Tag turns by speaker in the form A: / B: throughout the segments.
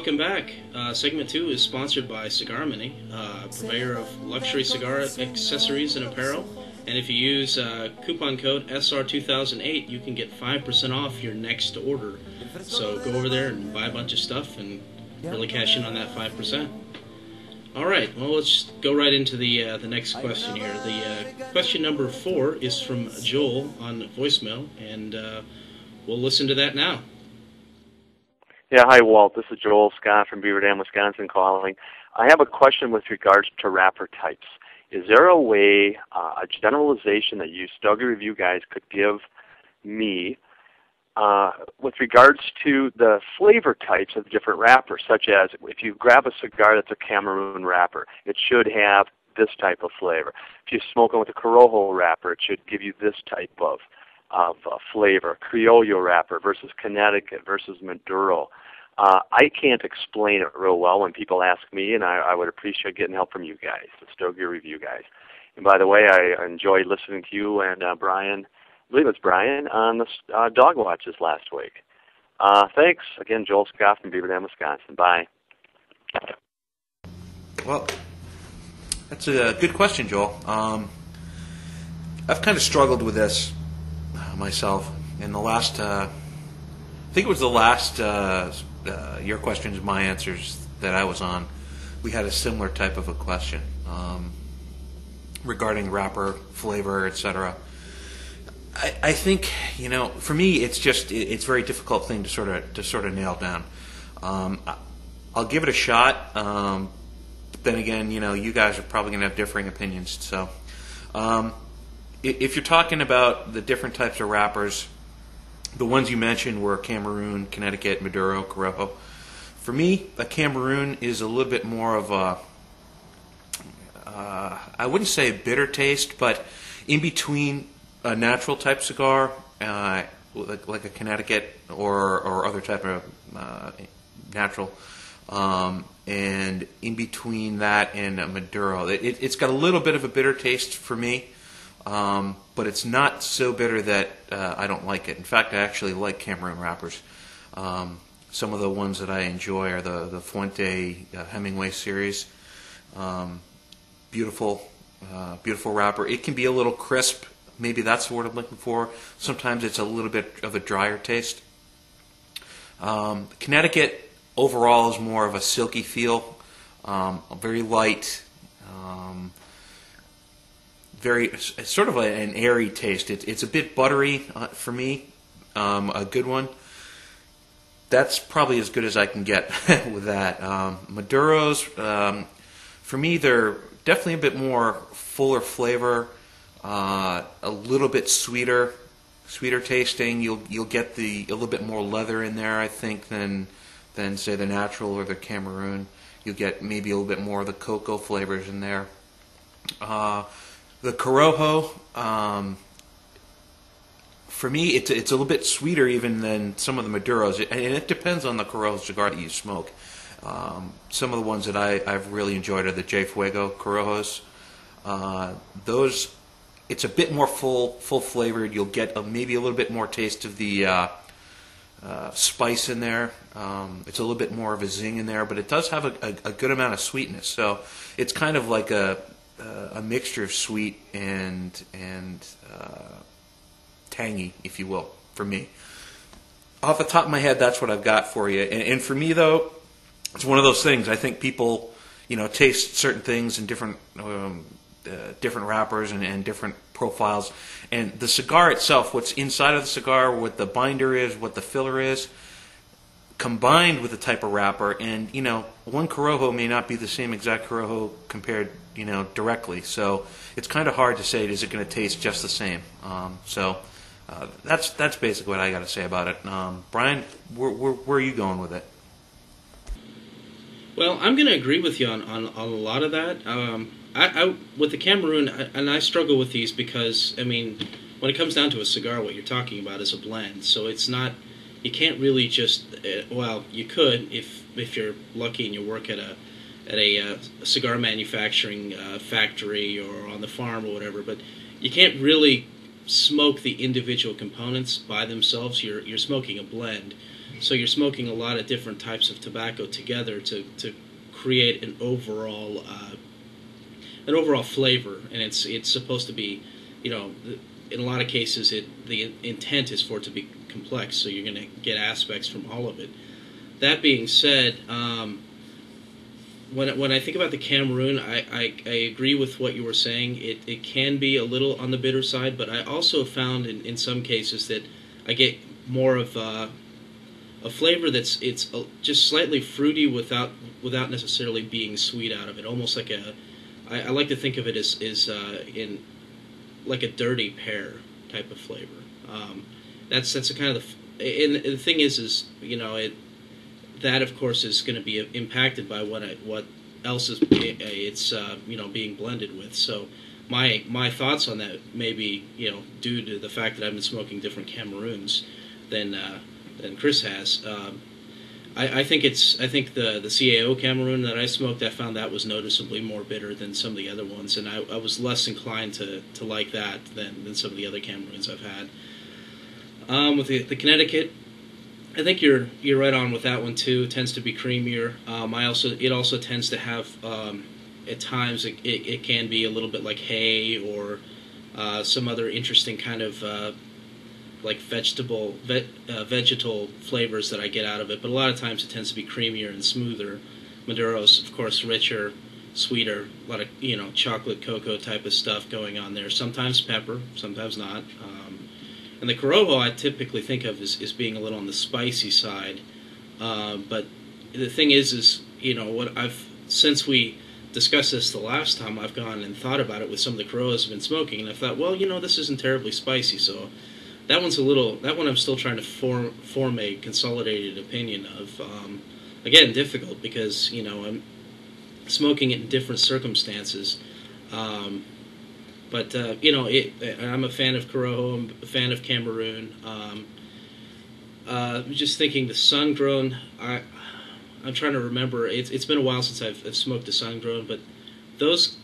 A: welcome back. Segment 2 is sponsored by Cigar Mini, purveyor of luxury cigar accessories and apparel. And if you use coupon code SR2008, you can get 5% off your next order. So go over there and buy a bunch of stuff and really cash in on that 5%. Alright, well, let's go right into the next question here. The question number 4 is from Joel on voicemail, and we'll listen to that now.
B: Yeah, hi, Walt. This is Joel Scott from Beaver Dam, Wisconsin calling. I have a question with regards to wrapper types. Is there a way, a generalization that you Stogie Review guys could give me with regards to the flavor types of different wrappers, such as if you grab a cigar that's a Cameroon wrapper, it should have this type of flavor. If you're smoking with a Corojo wrapper, it should give you this type of flavor. Criollo wrapper versus Connecticut versus Maduro. I can't explain it real well when people ask me, and I would appreciate getting help from you guys, the Stogie Review guys. And by the way, I enjoyed listening to you and Brian, I believe it's Brian, on the Dog Watches last week. Thanks. Again, Joel Scott from Beaver Dam, Wisconsin. Bye.
C: Well, that's a good question, Joel. I've kind of struggled with this myself in the last, I think it was the last Your Questions, My Answers that I was on. We had a similar type of a question regarding wrapper, flavor, etc. I think, for me, it's a very difficult thing to sort of nail down. I'll give it a shot. But then again, you guys are probably going to have differing opinions. So, if you're talking about the different types of wrappers, the ones you mentioned were Cameroon, Connecticut, Maduro, Corojo. For me, a Cameroon is a little bit more of a, I wouldn't say a bitter taste, but in between a natural type cigar, like a Connecticut or other type of natural, and in between that and a Maduro. It's got a little bit of a bitter taste for me, but it's not so bitter that I don't like it. In fact, I actually like Cameroon wrappers. Some of the ones that I enjoy are the Fuente Hemingway series. Beautiful wrapper. It can be a little crisp. Maybe that's the word I'm looking for. Sometimes it's a little bit of a drier taste. Connecticut overall is more of a silky feel, very light, it's sort of an airy taste. It's a bit buttery for me, a good one. That's probably as good as I can get with that. Maduros, for me, they're definitely a bit more fuller flavor. A little bit sweeter tasting. You'll get a little bit more leather in there, I think, than say the natural or the Cameroon. You'll get maybe a little bit more of the cocoa flavors in there. The Corojo, for me, it's a little bit sweeter even than some of the Maduros, and it depends on the Corojo cigar that you smoke. Some of the ones that I've really enjoyed are the J Fuego Corojos. Those. It's a bit more full flavored. You'll get maybe a little bit more taste of the spice in there. It's a little bit more of a zing in there, but it does have a good amount of sweetness. So it's kind of like a mixture of sweet and tangy, if you will, for me. Off the top of my head, that's what I've got for you. And for me, though, it's one of those things. I think people, taste certain things in different wrappers and different profiles, and the cigar itself, what's inside of the cigar, what the binder is, what the filler is, combined with the type of wrapper, and one Corojo may not be the same exact Corojo compared directly, so it's kind of hard to say, is it going to taste just the same? That's basically what I got to say about it. Brian, where are you going with it?
A: Well, I'm going to agree with you on a lot of that. I with the Cameroon, and I struggle with these because, when it comes down to a cigar, what you're talking about is a blend. So it's not, you can't really just, well, you could if you're lucky and you work at a cigar manufacturing factory or on the farm or whatever, but you can't really smoke the individual components by themselves. You're smoking a blend, so you're smoking a lot of different types of tobacco together to create an overall flavor, and it's supposed to be, you know, in a lot of cases the intent is for it to be complex, so you're going to get aspects from all of it. That being said, when I think about the Cameroon, I agree with what you were saying. It can be a little on the bitter side, but I also found in some cases that I get more of a flavor that's just slightly fruity without necessarily being sweet out of it. Almost like I like to think of it as in like a dirty pear type of flavor. That's a kind of and the thing is you know that of course is going to be impacted by what else is it's you know, being blended with. So my thoughts on that may be, you know, due to the fact that I've been smoking different Cameroons than Chris has. I think the CAO Cameroon that I smoked, I found that was noticeably more bitter than some of the other ones, and I was less inclined to like that than some of the other Cameroons I've had. With the Connecticut, I think you're right on with that one too. It tends to be creamier. It also tends to have at times it can be a little bit like hay or some other interesting kind of like vegetal flavors that I get out of it. But a lot of times it tends to be creamier and smoother. Maduro's, of course, richer, sweeter. A lot of, you know, chocolate cocoa type of stuff going on there. Sometimes pepper, sometimes not. And the Corojo I typically think of as being a little on the spicy side. But the thing is, you know, since we discussed this the last time, I've gone and thought about it with some of the Corojos I've been smoking, and I thought, well, you know, this isn't terribly spicy, so that one I'm still trying to form a consolidated opinion of. Again, difficult because, you know, I'm smoking it in different circumstances. But you know, I'm a fan of Corojo. I'm a fan of Cameroon. Just thinking the sun-grown. I'm trying to remember. It's been a while since I've smoked a sun-grown, but those.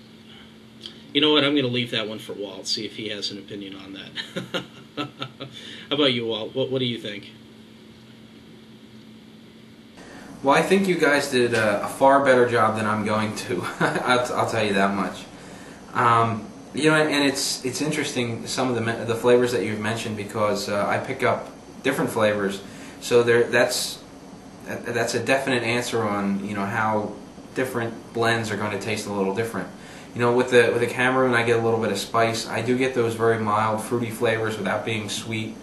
A: You know what? I'm going to leave that one for Walt. See if he has an opinion on that. How about you, Walt? What do you think?
C: Well, I think you guys did a far better job than I'm going to. I'll tell you that much. You know, and it's interesting, some of the flavors that you've mentioned, because I pick up different flavors, so that's a definite answer on, you know, how different blends are going to taste a little different. You know, with the Cameroon, I get a little bit of spice. I do get those very mild, fruity flavors without being sweet.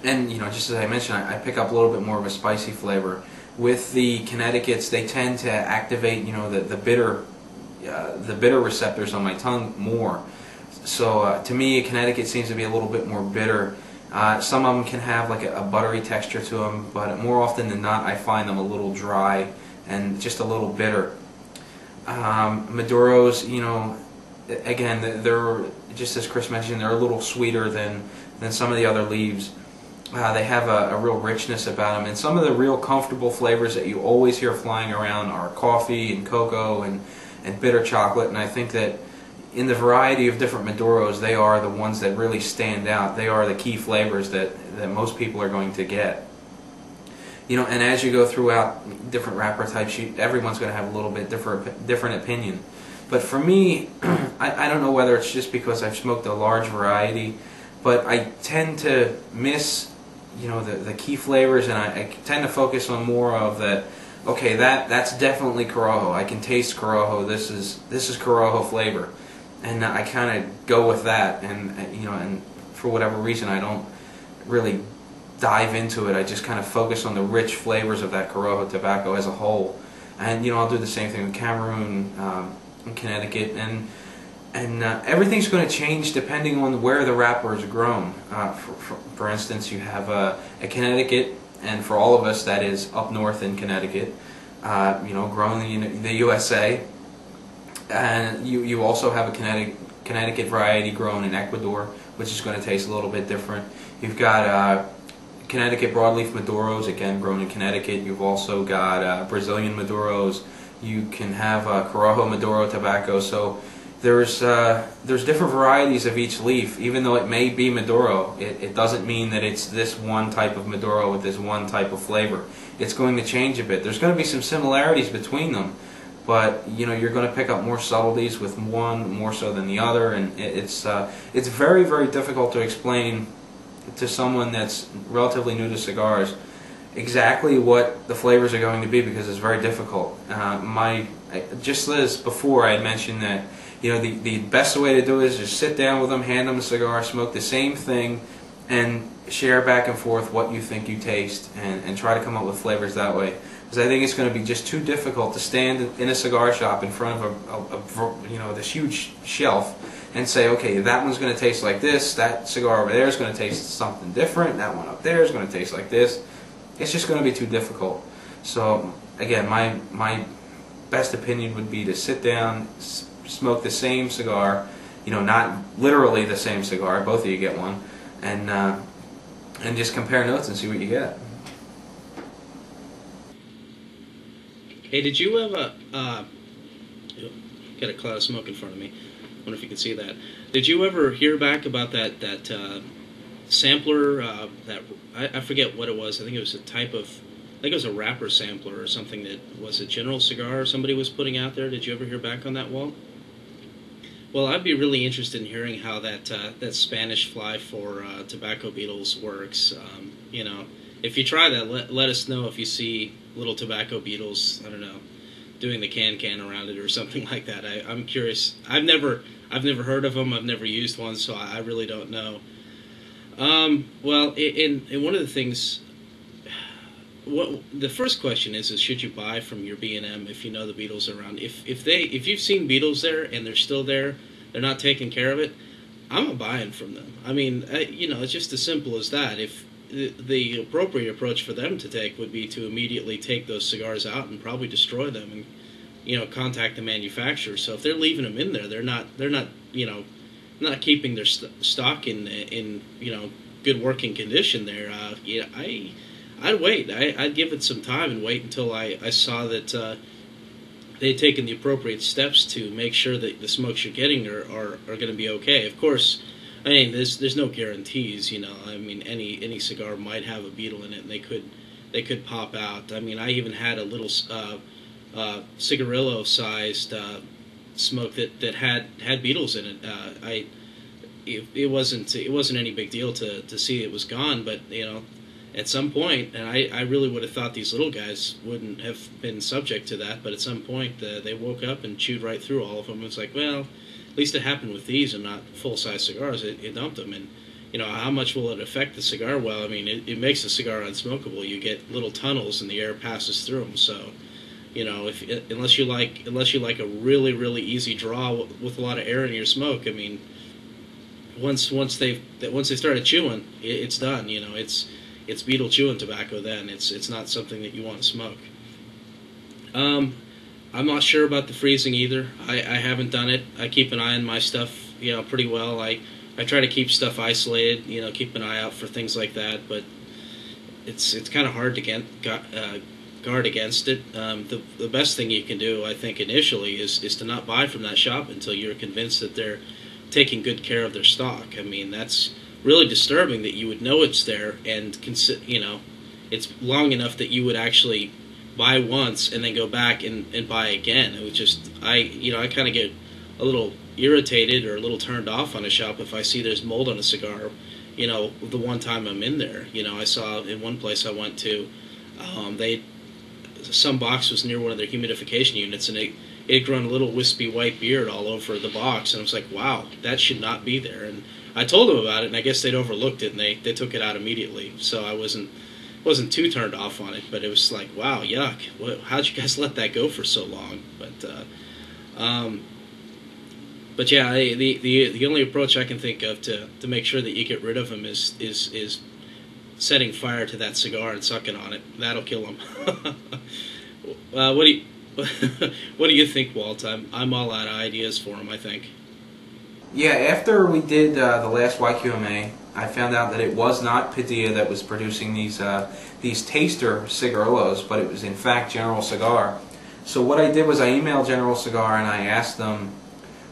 C: And, you know, just as I mentioned, I pick up a little bit more of a spicy flavor. With the Connecticut's, they tend to activate, you know, the bitter receptors on my tongue more. So to me, Connecticut seems to be a little bit more bitter. Some of them can have like a buttery texture to them, but more often than not, I find them a little dry and just a little bitter. Maduros, you know, again, they're, just as Chris mentioned, they're a little sweeter than some of the other leaves. They have a real richness about them, and some of the real comfortable flavors that you always hear flying around are coffee and cocoa and bitter chocolate, and I think that in the variety of different Maduros, they are the ones that really stand out. They are the key flavors that most people are going to get. You know, and as you go throughout different wrapper types, everyone's going to have a little bit different opinion. But for me, I don't know whether it's just because I've smoked a large variety, but I tend to miss, you know, the key flavors, and I tend to focus on more of the, okay, that's definitely Corojo. I can taste Corojo. This is Corojo flavor, and I kind of go with that. And you know, and for whatever reason, I don't really dive into it. I just kind of focus on the rich flavors of that Corojo tobacco as a whole. And you know, I'll do the same thing with Cameroon and Connecticut, and everything's going to change depending on where the wrapper is grown. For instance, you have a Connecticut, and for all of us, that is up north in Connecticut, you know, grown in the USA. And you also have a Connecticut variety grown in Ecuador, which is going to taste a little bit different. You've got Connecticut broadleaf Maduros, again grown in Connecticut. You've also got Brazilian Maduros. You can have Corojo Maduro tobacco. So, there's different varieties of each leaf. Even though it may be Maduro, it doesn't mean that it's this one type of Maduro with this one type of flavor. It's going to change a bit. There's going to be some similarities between them, but you're going to pick up more subtleties with one more so than the other, and it's very, very difficult to explain to someone that's relatively new to cigars exactly what the flavors are going to be, because it's very difficult. Just as before, I had mentioned that the best way to do it is just sit down with them, hand them a cigar, smoke the same thing, and share back and forth what you think you taste, and try to come up with flavors that way. Because I think it's going to be just too difficult to stand in a cigar shop in front of this huge shelf and say, okay, that one's going to taste like this, that cigar over there is going to taste something different, that one up there is going to taste like this. It's just going to be too difficult. So again, my best opinion would be to sit down, smoke the same cigar, not literally the same cigar, both of you get one, and just compare notes and see what you get.
A: Hey, did you have got a cloud of smoke in front of me. Wonder if you can see that. Did you ever hear back about that sampler? I forget what it was. I think it was a type of, I think it was a wrapper sampler or something that was a General Cigar somebody was putting out there. Did you ever hear back on that, Walt? Well, I'd be really interested in hearing how that Spanish fly for tobacco beetles works. If you try that, let us know if you see little tobacco beetles, I don't know, doing the can around it or something like that. I'm curious. I've never heard of them. I've never used one, so I really don't know. Well, in one of the things, the first question is should you buy from your B&M if you know the beetles are around? If you've seen beetles there and they're still there, they're not taking care of it, I'm not buying from them. I mean, it's just as simple as that. If the appropriate approach for them to take would be to immediately take those cigars out and probably destroy them and contact the manufacturer. So if they're leaving them in there, they're not not keeping their stock in good working condition there. I'd wait. I'd give it some time and wait until I saw that they'd taken the appropriate steps to make sure that the smokes you're getting are going to be okay. Of course, I mean there's no guarantees. I mean any cigar might have a beetle in it, and they could pop out. I mean I even had a little cigarillo sized smoke that had beetles in it. It wasn't any big deal to see it was gone, but at some point, and I really would have thought these little guys wouldn't have been subject to that, but at some point they woke up and chewed right through all of them. It was like, well, at least it happened with these and not full-size cigars. It dumped them, and how much will it affect the cigar? Well, I mean, it makes the cigar unsmokable. You get little tunnels and the air passes through them, so unless you like a really, really easy draw with a lot of air in your smoke, I mean, once they started chewing, it's done. It's beetle chewing tobacco. Then it's not something that you want to smoke. I'm not sure about the freezing either. I haven't done it. I keep an eye on my stuff, pretty well. I try to keep stuff isolated. Keep an eye out for things like that. But it's kind of hard to guard against it. The best thing you can do, I think, initially is to not buy from that shop until you're convinced that they're taking good care of their stock. I mean, that's really disturbing that you would know it's there and it's long enough that you would actually buy once and then go back and buy again. It was just I kind of get a little irritated or a little turned off on a shop if I see there's mold on a cigar. The one time I'm in there, I saw in one place I went to, some box was near one of their humidification units, and it had grown a little wispy white beard all over the box, and I was like, wow, that should not be there. And I told them about it, and I guess they'd overlooked it, and they took it out immediately. So I wasn't too turned off on it, but it was like, wow, yuck. How'd you guys let that go for so long? But yeah, the only approach I can think of to make sure that you get rid of them is setting fire to that cigar and sucking on it. That'll kill them. What do you think, Walt? I'm all out of ideas for them, I think.
C: Yeah, after we did the last YQMA, I found out that it was not Padilla that was producing these taster cigarillos, but it was in fact General Cigar. So what I did was I emailed General Cigar and I asked them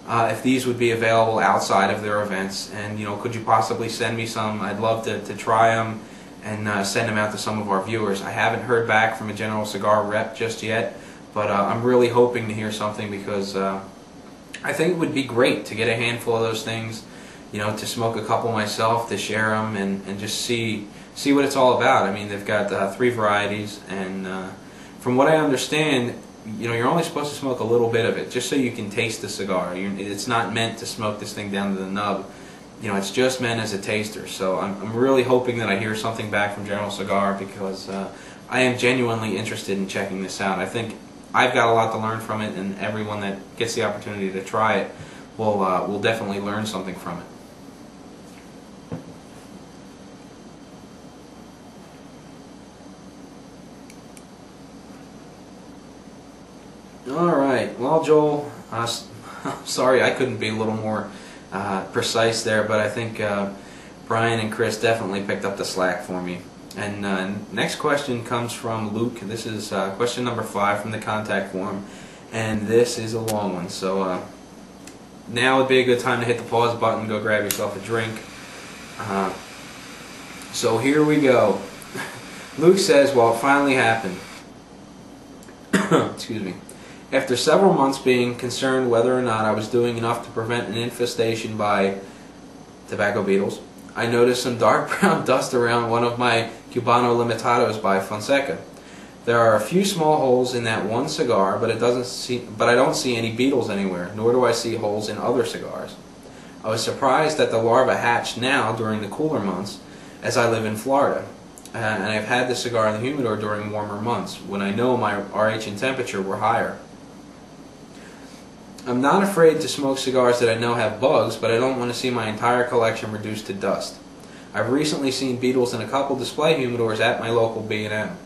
C: if these would be available outside of their events, and could you possibly send me some? I'd love to try them and send them out to some of our viewers. I haven't heard back from a General Cigar rep just yet, but I'm really hoping to hear something, because I think it would be great to get a handful of those things, to smoke a couple myself, to share them, and just see what it's all about. I mean, they've got 3 varieties, and from what I understand, you're only supposed to smoke a little bit of it, just so you can taste the cigar. It's not meant to smoke this thing down to the nub. It's just meant as a taster. So I'm really hoping that I hear something back from General Cigar, because I am genuinely interested in checking this out. I think I've got a lot to learn from it, and everyone that gets the opportunity to try it will definitely learn something from it. Alright, well, Joel, sorry I couldn't be a little more precise there, but I think Brian and Chris definitely picked up the slack for me. And next question comes from Luke. This is question number 5 from the contact form, and this is a long one, so now would be a good time to hit the pause button, go grab yourself a drink. So here we go. Luke says, well, it finally happened. Excuse me. After several months being concerned whether or not I was doing enough to prevent an infestation by tobacco beetles, I noticed some dark brown dust around one of my Cubano Limitados by Fonseca. There are a few small holes in that one cigar, but I don't see any beetles anywhere, nor do I see holes in other cigars. I was surprised that the larva hatched now during the cooler months, as I live in Florida, and I've had the cigar in the humidor during warmer months, when I know my RH and temperature were higher. I'm not afraid to smoke cigars that I know have bugs, but I don't want to see my entire collection reduced to dust. I've recently seen beetles in a couple display humidors at my local B&M,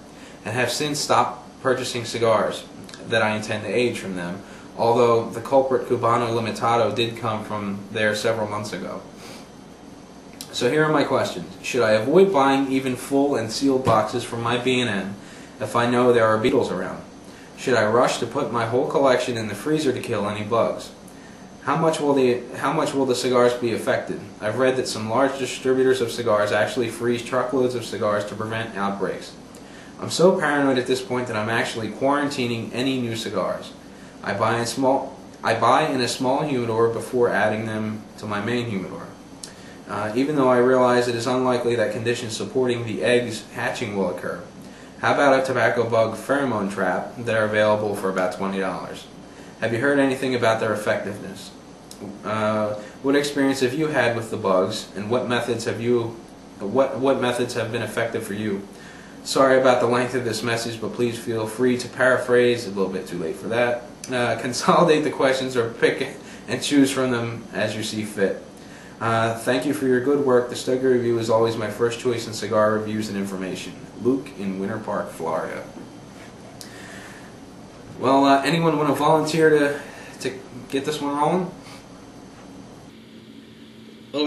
C: and have since stopped purchasing cigars that I intend to age from them, although the culprit Cubano Limitado did come from there several months ago. So here are my questions. Should I avoid buying even full and sealed boxes from my B&M if I know there are beetles around? Should I rush to put my whole collection in the freezer to kill any bugs? How much will the cigars be affected? I've read that some large distributors of cigars actually freeze truckloads of cigars to prevent outbreaks. I'm so paranoid at this point that I'm actually quarantining any new cigars. I buy in a small humidor before adding them to my main humidor. Even though I realize it is unlikely that conditions supporting the eggs hatching will occur. How about a tobacco bug pheromone trap that are available for about $20? Have you heard anything about their effectiveness? What experience have you had with the bugs, and what methods have been effective for you? Sorry about the length of this message, but please feel free to paraphrase. A little bit too late for that. Consolidate the questions or pick and choose from them as you see fit. Thank you for your good work. The Stogie Review is always my first choice in cigar reviews and information. Luke in Winter Park, Florida. Well, anyone want to volunteer to get this one rolling?
A: Well,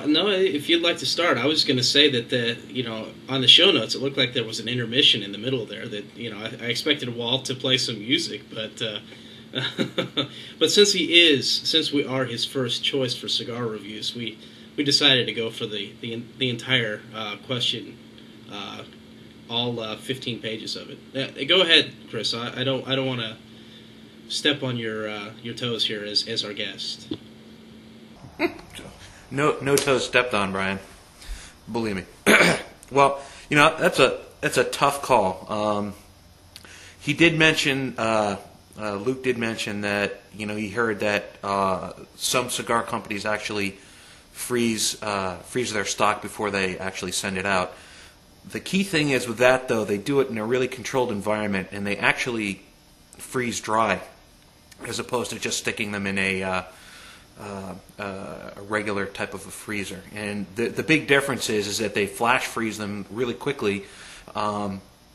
A: no, if you'd like to start, I was going to say that on the show notes, it looked like there was an intermission in the middle there. That I expected Walt to play some music, but but since we are his first choice for cigar reviews, we decided to go for the entire question, all 15 pages of it. Go ahead, Chris. I don't want to step on your toes here as our guest.
C: No toes stepped on, Brian. Believe me. Well, that's a tough call. He did mention. Luke did mention that he heard that some cigar companies actually freeze their stock before they actually send it out. The key thing is with that, though, they do it in a really controlled environment, and they actually freeze dry, as opposed to just sticking them in a regular type of a freezer. And the big difference is that they flash freeze them really quickly.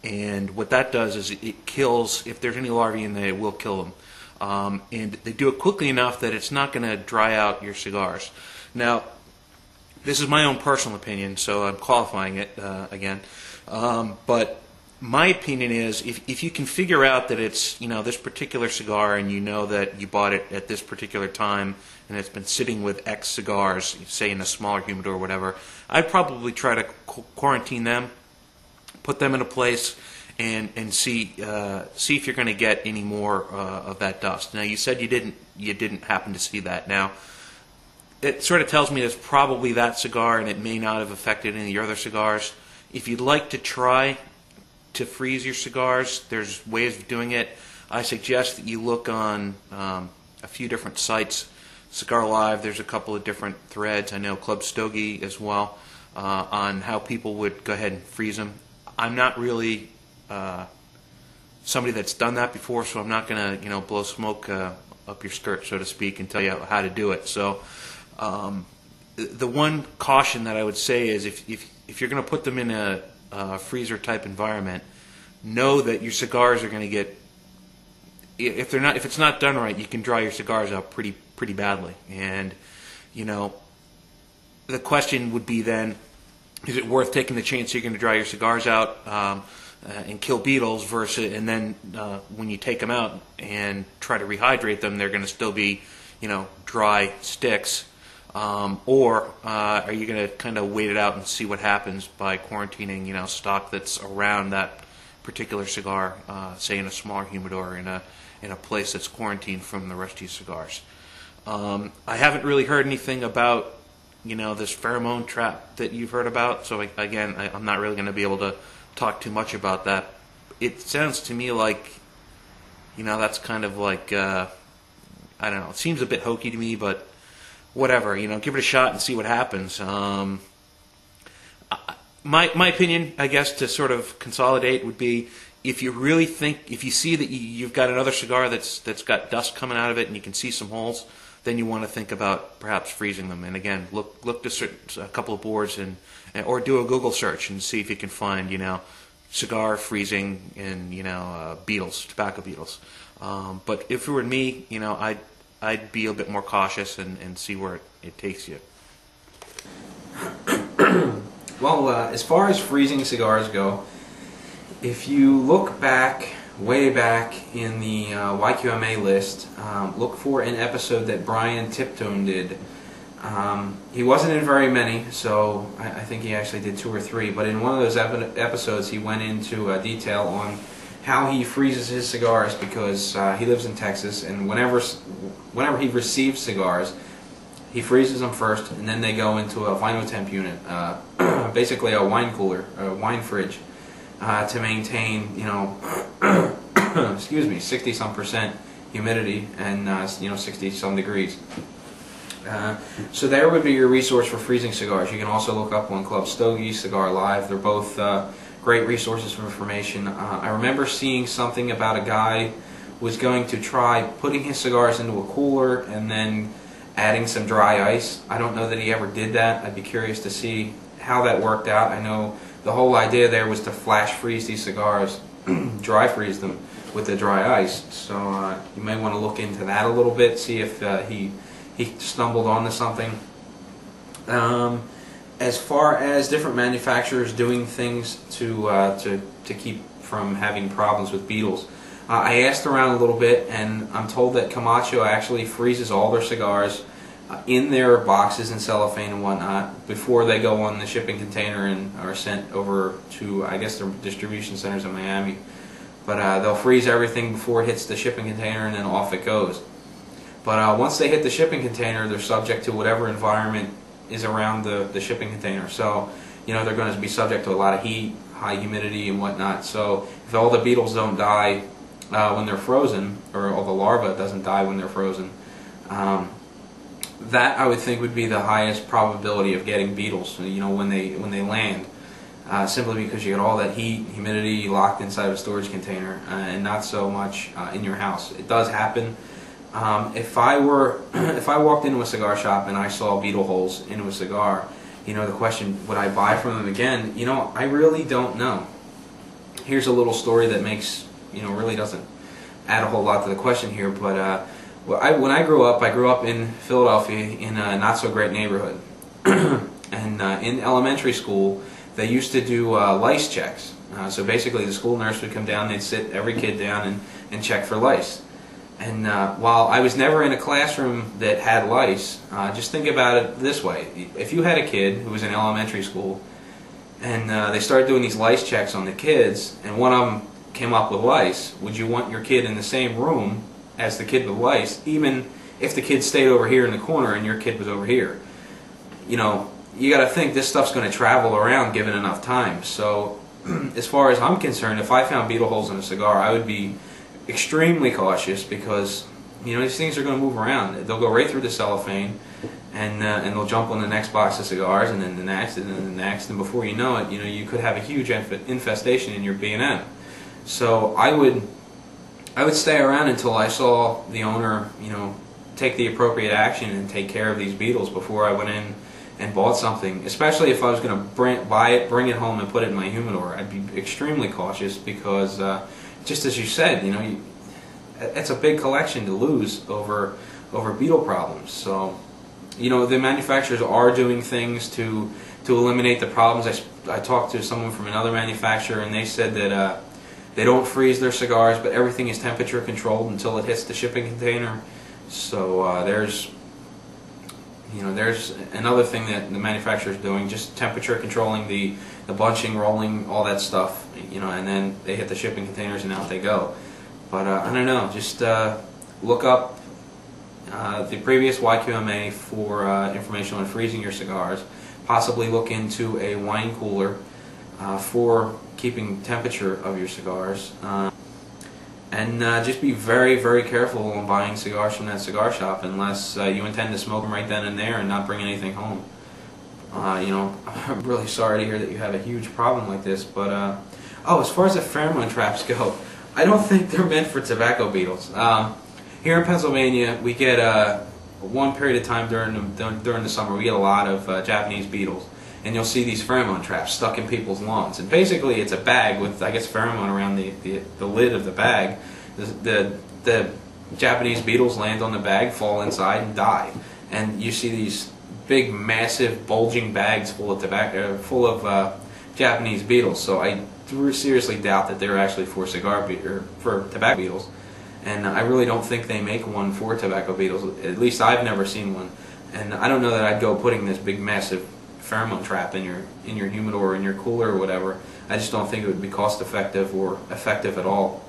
C: And what that does is it kills, if there's any larvae in there, it will kill them. And they do it quickly enough that it's not going to dry out your cigars. Now, this is my own personal opinion, so I'm qualifying it again. But my opinion is if you can figure out that it's, this particular cigar, and you know that you bought it at this particular time and it's been sitting with X cigars, say in a smaller humidor or whatever, I'd probably try to quarantine them, put them in a place, and see if you're going to get any more of that dust. Now, you said you didn't happen to see that. Now, it sort of tells me it's probably that cigar, and it may not have affected any of your other cigars. If you'd like to try to freeze your cigars, there's ways of doing it. I suggest that you look on a few different sites. Cigar Live, there's a couple of different threads. I know Club Stogie as well, on how people would go ahead and freeze them. I'm not really somebody that's done that before, so I'm not going to blow smoke up your skirt, so to speak, and tell you how to do it. So the one caution that I would say is if you're going to put them in a freezer type environment, know that your cigars are going to get, if it's not done right, you can dry your cigars out pretty badly. And the question would be then, is it worth taking the chance you're going to dry your cigars out and kill beetles versus, and then when you take them out and try to rehydrate them, they're going to still be dry sticks. Or are you going to kind of wait it out and see what happens by quarantining, stock that's around that particular cigar, say in a smaller humidor, in a place that's quarantined from the rest of your cigars? I haven't really heard anything about this pheromone trap that you've heard about. So again, I'm not really going to be able to talk too much about that. It sounds to me like that's kind of like I don't know. It seems a bit hokey to me, but whatever, give it a shot and see what happens. My opinion, I guess, to sort of consolidate would be, if you see that you've got another cigar that's got dust coming out of it and you can see some holes, then you want to think about perhaps freezing them. And again, look to a couple of boards or do a Google search and see if you can find cigar freezing and beetles, tobacco beetles. But if it were me, I'd be a bit more cautious and see where it takes you.
D: Well, as far as freezing cigars go, if you look back, way back in the YQMA list, look for an episode that Brian Tipton did. He wasn't in very many, so I think he actually did 2 or 3, but in one of those episodes he went into detail on how he freezes his cigars, because he lives in Texas, and whenever he receives cigars, he freezes them first, and then they go into a Vinotemp unit, basically a wine cooler, a wine fridge, to maintain, excuse me, 60-some% humidity and 60-some degrees. So there would be your resource for freezing cigars. You can also look up on Club Stogie, Cigar Live. They're both great resources for information. I remember seeing something about a guy who was going to try putting his cigars into a cooler and then adding some dry ice. I don't know that he ever did that. I'd be curious to see how that worked out. I know the whole idea there was to flash freeze these cigars, dry freeze them with the dry ice. So you may want to look into that a little bit, see if he stumbled onto something. As far as different manufacturers doing things to keep from having problems with beetles, I asked around a little bit, and I'm told that Camacho actually freezes all their cigars in their boxes and cellophane and whatnot before they go on the shipping container and are sent over to, I guess, their distribution centers in Miami. But they'll freeze everything before it hits the shipping container, and then off it goes. But once they hit the shipping container, they're subject to whatever environment is around the shipping container. So, they're going to be subject to a lot of heat, high humidity, and whatnot. So if all the beetles don't die when they're frozen, or all the larvae doesn't die when they're frozen, that I would think would be the highest probability of getting beetles, when they land. Simply because you get all that heat, humidity locked inside of a storage container, and not so much in your house. It does happen. If I walked into a cigar shop and I saw beetle holes into a cigar, the question, would I buy from them again? I really don't know. Here's a little story that makes, really doesn't add a whole lot to the question here, but when I grew up in Philadelphia in a not so great neighborhood. And in elementary school, they used to do lice checks. So basically the school nurse would come down, they'd sit every kid down and check for lice. And while I was never in a classroom that had lice, just think about it this way. If you had a kid who was in elementary school and they started doing these lice checks on the kids and one of them came up with lice, would you want your kid in the same room as the kid with lice, even if the kid stayed over here in the corner and your kid was over here? You know, you got to think this stuff's going to travel around given enough time. So as far as I'm concerned, if I found beetle holes in a cigar, I would be extremely cautious because, you know, these things are going to move around. They'll go right through the cellophane and they'll jump on the next box of cigars and then the next and then the next, and before you know it, you know, you could have a huge infestation in your B&M. So I would stay around until I saw the owner, you know, take the appropriate action and take care of these beetles before I went in and bought something. Especially if I was going to buy it, bring it home, and put it in my humidor, I'd be extremely cautious because, just as you said, you know, it's a big collection to lose over beetle problems. So, you know, the manufacturers are doing things to eliminate the problems. I talked to someone from another manufacturer, and they said that they don't freeze their cigars, but everything is temperature controlled until it hits the shipping container. So there's another thing that the manufacturer is doing, just temperature controlling the bunching, rolling, all that stuff, you know, and then they hit the shipping containers and out they go. But I don't know, just look up the previous YQMA for information on freezing your cigars. Possibly look into a wine cooler for keeping temperature of your cigars. And just be very, very careful when buying cigars from that cigar shop unless you intend to smoke them right then and there and not bring anything home. You know, I'm really sorry to hear that you have a huge problem like this, but oh, as far as the pheromone traps go, I don't think they're meant for tobacco beetles. Here in Pennsylvania, we get one period of time during the summer, we get a lot of Japanese beetles. And you'll see these pheromone traps stuck in people's lawns. And basically it's a bag with, I guess, pheromone around the lid of the bag. The Japanese beetles land on the bag, fall inside, and die. And you see these big, massive, bulging bags full of tobacco, full of Japanese beetles. So I seriously doubt that they're actually for for tobacco beetles. And I really don't think they make one for tobacco beetles. At least I've never seen one. And I don't know that I'd go putting this big, massive pheromone trap in your humidor or in your cooler or whatever. I just don't think it would be cost effective or effective at all.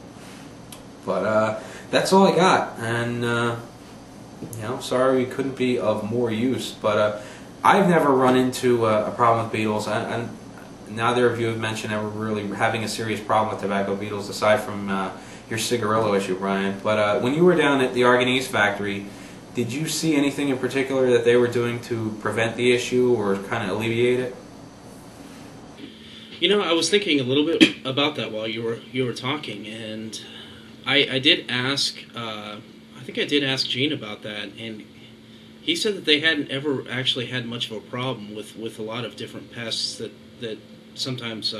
D: But that's all I got, and you know, sorry we couldn't be of more use. But I've never run into a problem with beetles. Neither of you have mentioned ever really having a serious problem with tobacco beetles, aside from your cigarillo issue, Brian. But when you were down at the Arganese factory, did you see anything in particular that they were doing to prevent the issue or kind of alleviate it?
A: You know, I was thinking a little bit about that while you were talking, and I did ask. I think I did ask Gene about that, and he said that they hadn't ever actually had much of a problem with a lot of different pests that sometimes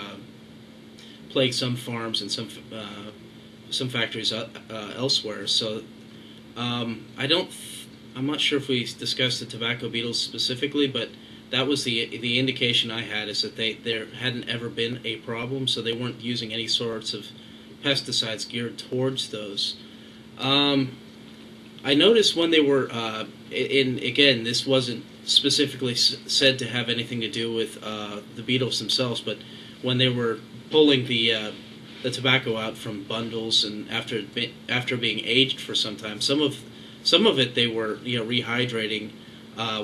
A: plague some farms and some factories elsewhere. So I'm not sure if we discussed the tobacco beetles specifically, but that was the indication I had, is that there hadn't ever been a problem, so they weren't using any sorts of pesticides geared towards those. I noticed when they were, again, this wasn't specifically said to have anything to do with the beetles themselves, but when they were pulling the tobacco out from bundles and after being aged for some time, some of it they were, you know, rehydrating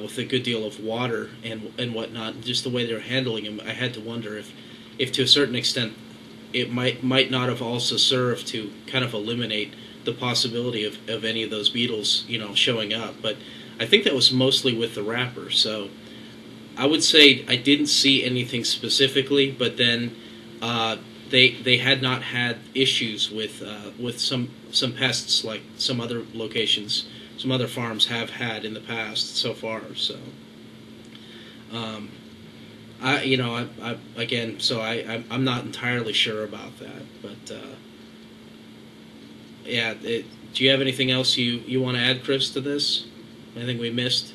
A: with a good deal of water and whatnot. Just the way they were handling them, I had to wonder if to a certain extent it might not have also served to kind of eliminate the possibility of any of those beetles, you know, showing up. But I think that was mostly with the wrapper. So I would say I didn't see anything specifically, but then they had not had issues with some pests like some other locations, some other farms have had in the past so far. So I'm not entirely sure about that, but yeah. Do you have anything else you want to add, Chris, to this? Anything we missed?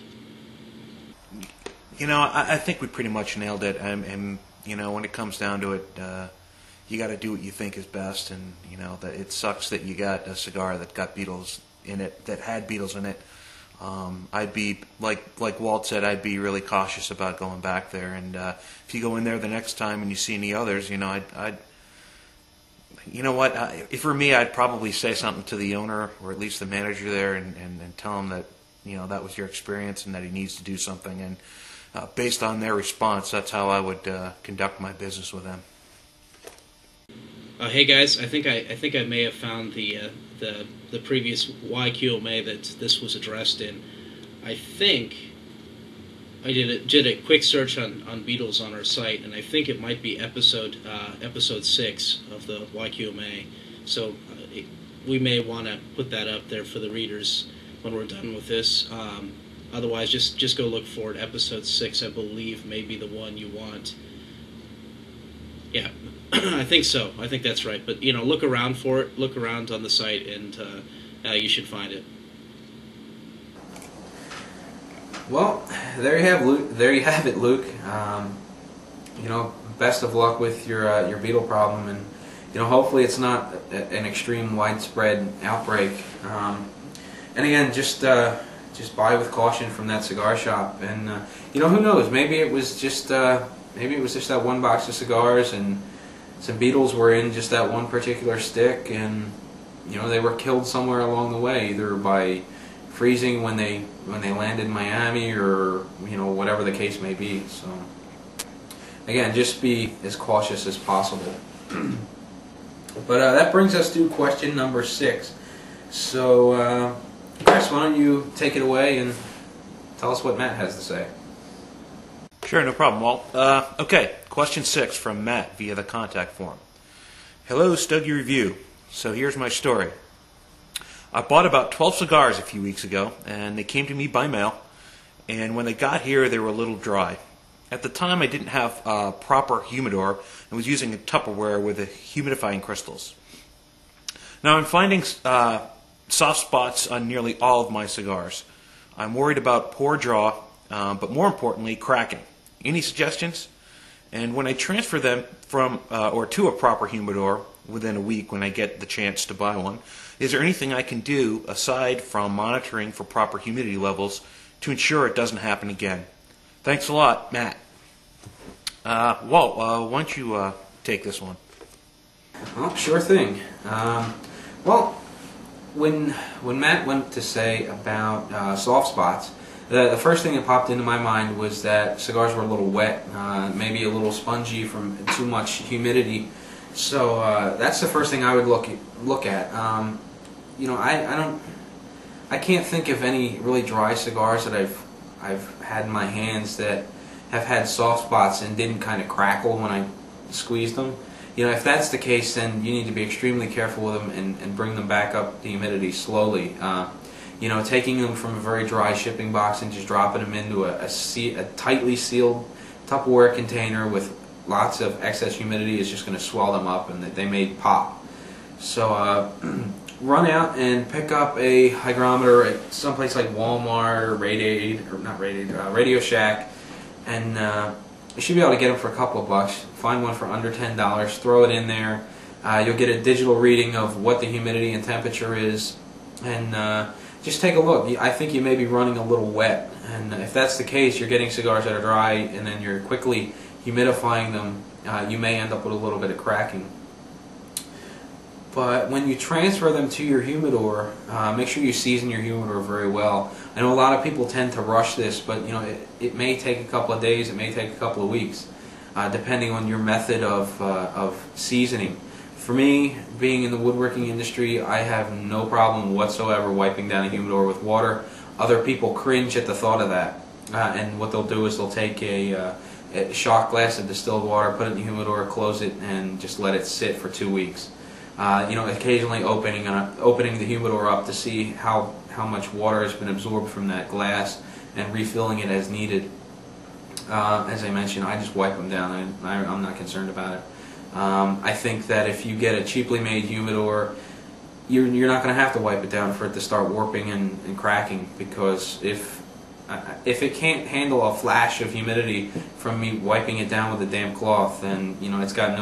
C: You know, I think we pretty much nailed it. And you know, when it comes down to it, you got to do what you think is best, and that it sucks that you got a cigar that got beetles in it, that had beetles in it. I'd be like Walt said, I'd be really cautious about going back there, and if you go in there the next time and you see any others, I'd for me, I'd probably say something to the owner or at least the manager there, and tell him that that was your experience and that he needs to do something. And based on their response, that's how I would conduct my business with them.
A: Hey guys, I think I may have found the previous YQMA that this was addressed in. I think I did a quick search on beetles on our site, and I think it might be episode 6 of the YQMA. So we may want to put that up there for the readers when we're done with this. Otherwise, just go look for it. Episode 6, I believe, may be the one you want. Yeah, I think so. I think that's right. But look around for it. Look around on the site, and you should find it.
D: Well, there you have it, Luke. Best of luck with your beetle problem, and hopefully it's not an extreme, widespread outbreak. And again, just buy with caution from that cigar shop, and who knows? Maybe it was just that one box of cigars, and some beetles were in just that one particular stick, and they were killed somewhere along the way, either by freezing when they landed in Miami, or whatever the case may be. So again, just be as cautious as possible. But that brings us to question number 6. So Chris, why don't you take it away and tell us what Matt has to say?
C: Sure, no problem, Walt. Okay, question 6 from Matt via the contact form. Hello, Stogie Review. So here's my story. I bought about 12 cigars a few weeks ago, and they came to me by mail, and when they got here, they were a little dry. At the time, I didn't have a proper humidor and was using a Tupperware with humidifying crystals. Now, I'm finding soft spots on nearly all of my cigars. I'm worried about poor draw, but more importantly, cracking. Any suggestions? And when I transfer them from or to a proper humidor within a week when I get the chance to buy one, is there anything I can do aside from monitoring for proper humidity levels to ensure it doesn't happen again? Thanks a lot, Matt. Walt, why don't you take this one?
D: Well, sure thing. Well, when Matt went to say about soft spots, the first thing that popped into my mind was that cigars were a little wet, maybe a little spongy from too much humidity. So that's the first thing I would look at. I can't think of any really dry cigars that I've had in my hands that have had soft spots and didn't kind of crackle when I squeezed them. If that's the case, then you need to be extremely careful with them and bring them back up the humidity slowly. Taking them from a very dry shipping box and just dropping them into a tightly sealed Tupperware container with lots of excess humidity is just going to swell them up, and they may pop. So run out and pick up a hygrometer at someplace like Walmart or Radio Shack, and you should be able to get them for a couple of bucks. Find one for under $10, throw it in there. You'll get a digital reading of what the humidity and temperature is, and just take a look. I think you may be running a little wet, and if that's the case, you're getting cigars that are dry, and then you're quickly humidifying them. You may end up with a little bit of cracking. But when you transfer them to your humidor, make sure you season your humidor very well. I know a lot of people tend to rush this, but it may take a couple of days, it may take a couple of weeks, depending on your method of seasoning. For me, being in the woodworking industry, I have no problem whatsoever wiping down a humidor with water. Other people cringe at the thought of that, and what they'll do is they'll take a shot glass of distilled water, put it in the humidor, close it, and just let it sit for 2 weeks. Occasionally opening the humidor up to see how much water has been absorbed from that glass and refilling it as needed. As I mentioned, I just wipe them down. I'm not concerned about it. I think that if you get a cheaply made humidor, you're not going to have to wipe it down for it to start warping and cracking, because if it can't handle a flash of humidity from me wiping it down with a damp cloth, then it's got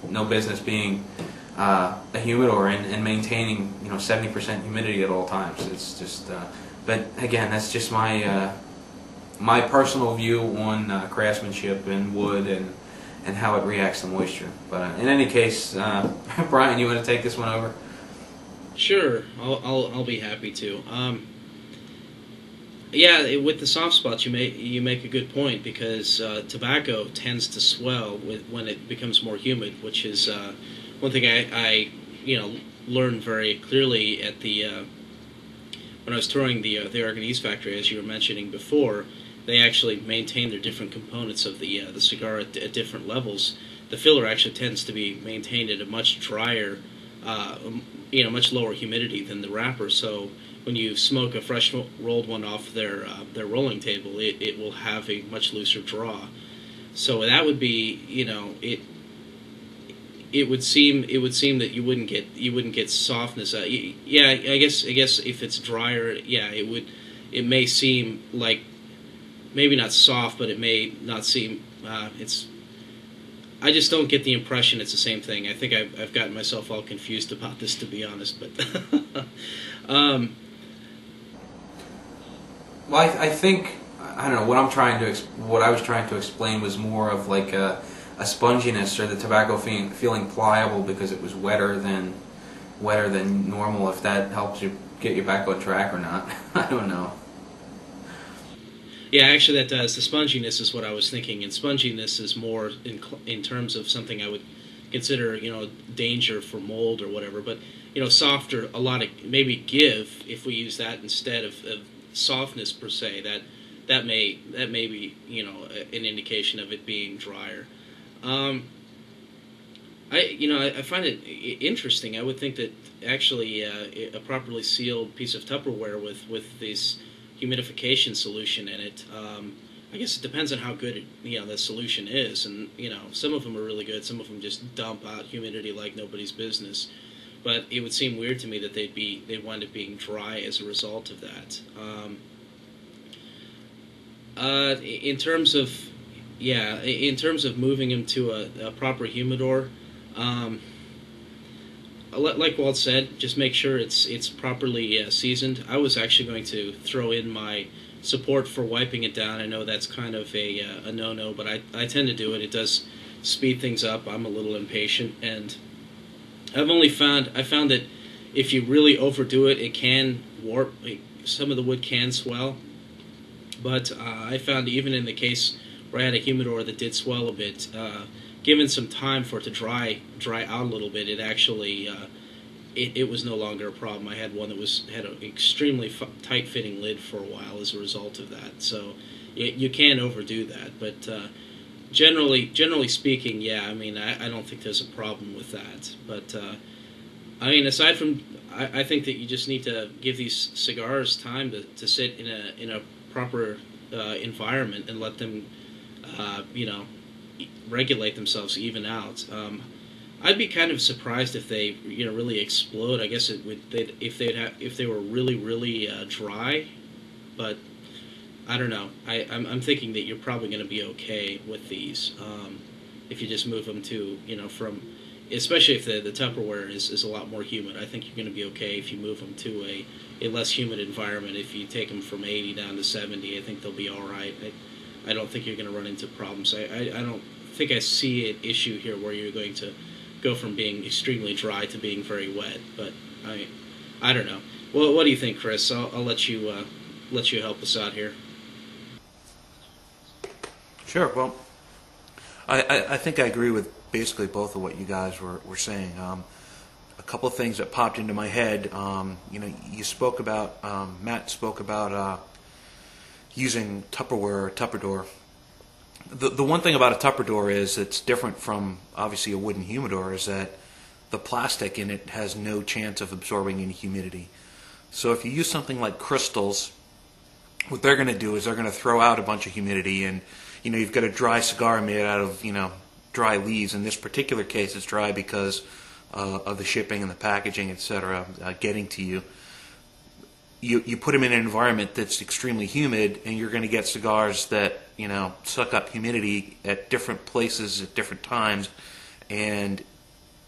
D: no business being a humidor and maintaining 70% humidity at all times. It's just, but again, that's just my personal view on craftsmanship and wood and how it reacts to moisture. But in any case, Brian, you want to take this one over?
A: Sure, I'll be happy to. Yeah, with the soft spots, you make a good point, because tobacco tends to swell when it becomes more humid, which is one thing I learned very clearly at the when I was touring the Aragonese factory, as you were mentioning before. They actually maintain their different components of the cigar at different levels. The filler actually tends to be maintained at a much drier, much lower humidity than the wrapper. So when you smoke a fresh rolled one off their rolling table, it will have a much looser draw. So that would be, it would seem that you wouldn't get softness. Yeah, I guess if it's drier, yeah, it may seem like, maybe not soft, but it may not seem I just don't get the impression it's the same thing. I think I've gotten myself all confused about this, to be honest. But
D: well, I think, I don't know, what I was trying to explain was more of like a sponginess, or the tobacco feeling pliable because it was wetter than normal. If that helps you get you back on track or not, I don't know.
A: Yeah, actually that does. The sponginess is what I was thinking, and sponginess is more in terms of something I would consider, danger for mold or whatever. But, softer, a lot of, maybe give, if we use that instead of softness per se, that may be, an indication of it being drier. I find it interesting. I would think that actually a properly sealed piece of Tupperware with this humidification solution in it, I guess it depends on how good the solution is, and some of them are really good, some of them just dump out humidity like nobody's business. But it would seem weird to me that they wind up being dry as a result of that. In terms of moving them to a proper humidor, like Walt said, just make sure it's properly seasoned. I was actually going to throw in my support for wiping it down. I know that's kind of a no-no, but I tend to do it. It does speed things up. I'm a little impatient, and I found that if you really overdo it, it can warp. Some of the wood can swell, but I found even in the case where I had a humidor that did swell a bit, given some time for it to dry out a little bit, it actually it was no longer a problem. I had one that had an extremely tight-fitting lid for a while as a result of that. So you can overdo that, but generally speaking, yeah. I mean, I don't think there's a problem with that. But I mean, aside from, I think that you just need to give these cigars time to sit in a proper environment and let them regulate themselves, even out. I'd be kind of surprised if they really explode. I guess it would if they were really dry, but I don't know. I'm thinking that you're probably going to be okay with these if you just move them to from, especially if the Tupperware is a lot more humid. I think you're going to be okay if you move them to a less humid environment. If you take them from 80 down to 70, I think they'll be all right. I don't think you're going to run into problems. I don't think I see an issue here where you're going to go from being extremely dry to being very wet. But I don't know. Well, what do you think, Chris? I'll let you help us out here.
C: Sure. Well, I think I agree with basically both of what you guys were saying. A couple of things that popped into my head. You spoke about Matt spoke about using Tupperware or Tupperdoor. The one thing about a Tupperdoor is it's different from obviously a wooden humidor is that the plastic in it has no chance of absorbing any humidity. So if you use something like crystals, what they're going to do is they're going to throw out a bunch of humidity, and you've got a dry cigar made out of dry leaves. In this particular case, it's dry because of the shipping and the packaging, etc., getting to you. You put them in an environment that's extremely humid, and you're going to get cigars that suck up humidity at different places at different times, and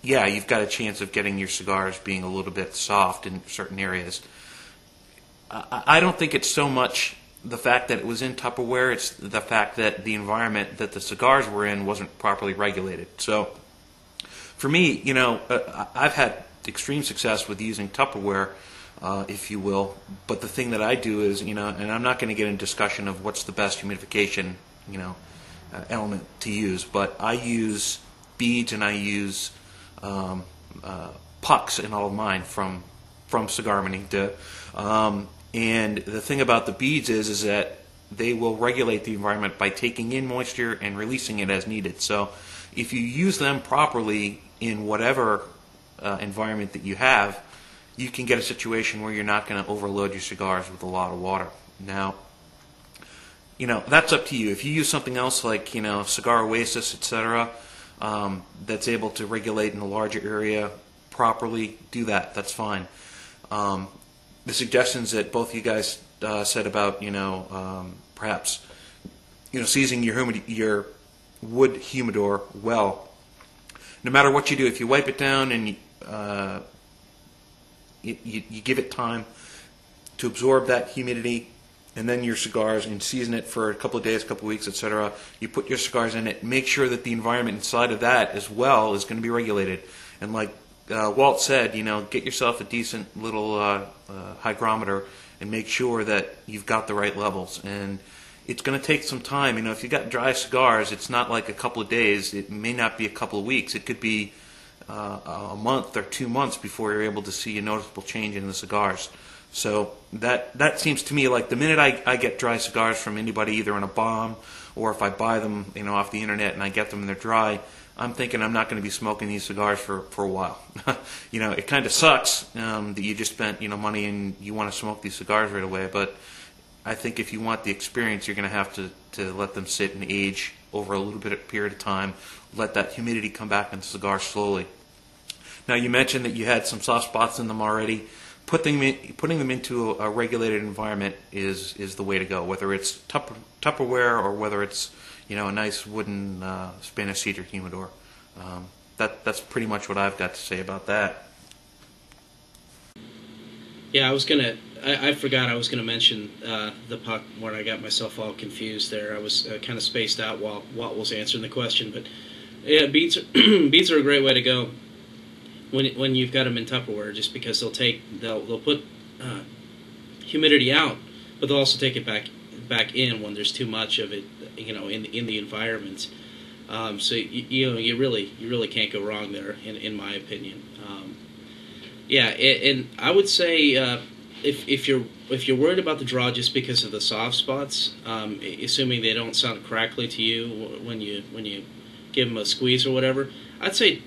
C: yeah, you've got a chance of getting your cigars being a little bit soft in certain areas. I don't think it's so much the fact that it was in Tupperware, it's the fact that the environment that the cigars were in wasn't properly regulated. So for me, I've had extreme success with using Tupperware, if you will, but the thing that I do is, and I'm not going to get into discussion of what's the best humidification, element to use, but I use beads and I use pucks in all of mine from Cigarmany. And the thing about the beads is that they will regulate the environment by taking in moisture and releasing it as needed. So if you use them properly in whatever environment that you have, you can get a situation where you're not going to overload your cigars with a lot of water. Now, that's up to you. If you use something else like, Cigar Oasis, etc., that's able to regulate in a larger area properly, do that. That's fine. The suggestions that both of you guys said about, perhaps, seasoning your wood humidor well. No matter what you do, if you wipe it down and you give it time to absorb that humidity, and then your cigars, and season it for a couple of days, a couple of weeks, etc. You put your cigars in it. Make sure that the environment inside of that as well is going to be regulated. And like Walt said, get yourself a decent little hygrometer and make sure that you've got the right levels. And it's going to take some time. If you've got dry cigars, it's not like a couple of days. It may not be a couple of weeks. It could be a month or 2 months before you're able to see a noticeable change in the cigars. So that seems to me like the minute I get dry cigars from anybody, either in a bomb or if I buy them off the internet and I get them and they're dry, I'm thinking I'm not going to be smoking these cigars for a while. It kind of sucks that you just spent money and you want to smoke these cigars right away. But I think if you want the experience, you're going to have to let them sit and age over a little bit of period of time. Let that humidity come back in the cigar slowly. Now you mentioned that you had some soft spots in them already. Putting them into a regulated environment is the way to go. Whether it's Tupperware or whether it's a nice wooden Spanish cedar humidor. That's pretty much what I've got to say about that.
A: Yeah, I forgot I was gonna mention the puck when I got myself all confused there. I was kind of spaced out while Walt was answering the question, but yeah, beads are a great way to go when you've got them in Tupperware, just because they'll put humidity out, but they'll also take it back in when there's too much of it, in the environment. So you really can't go wrong there, in my opinion. Yeah, and I would say if you're worried about the draw just because of the soft spots, assuming they don't sound crackly to you when you give them a squeeze or whatever, I'd say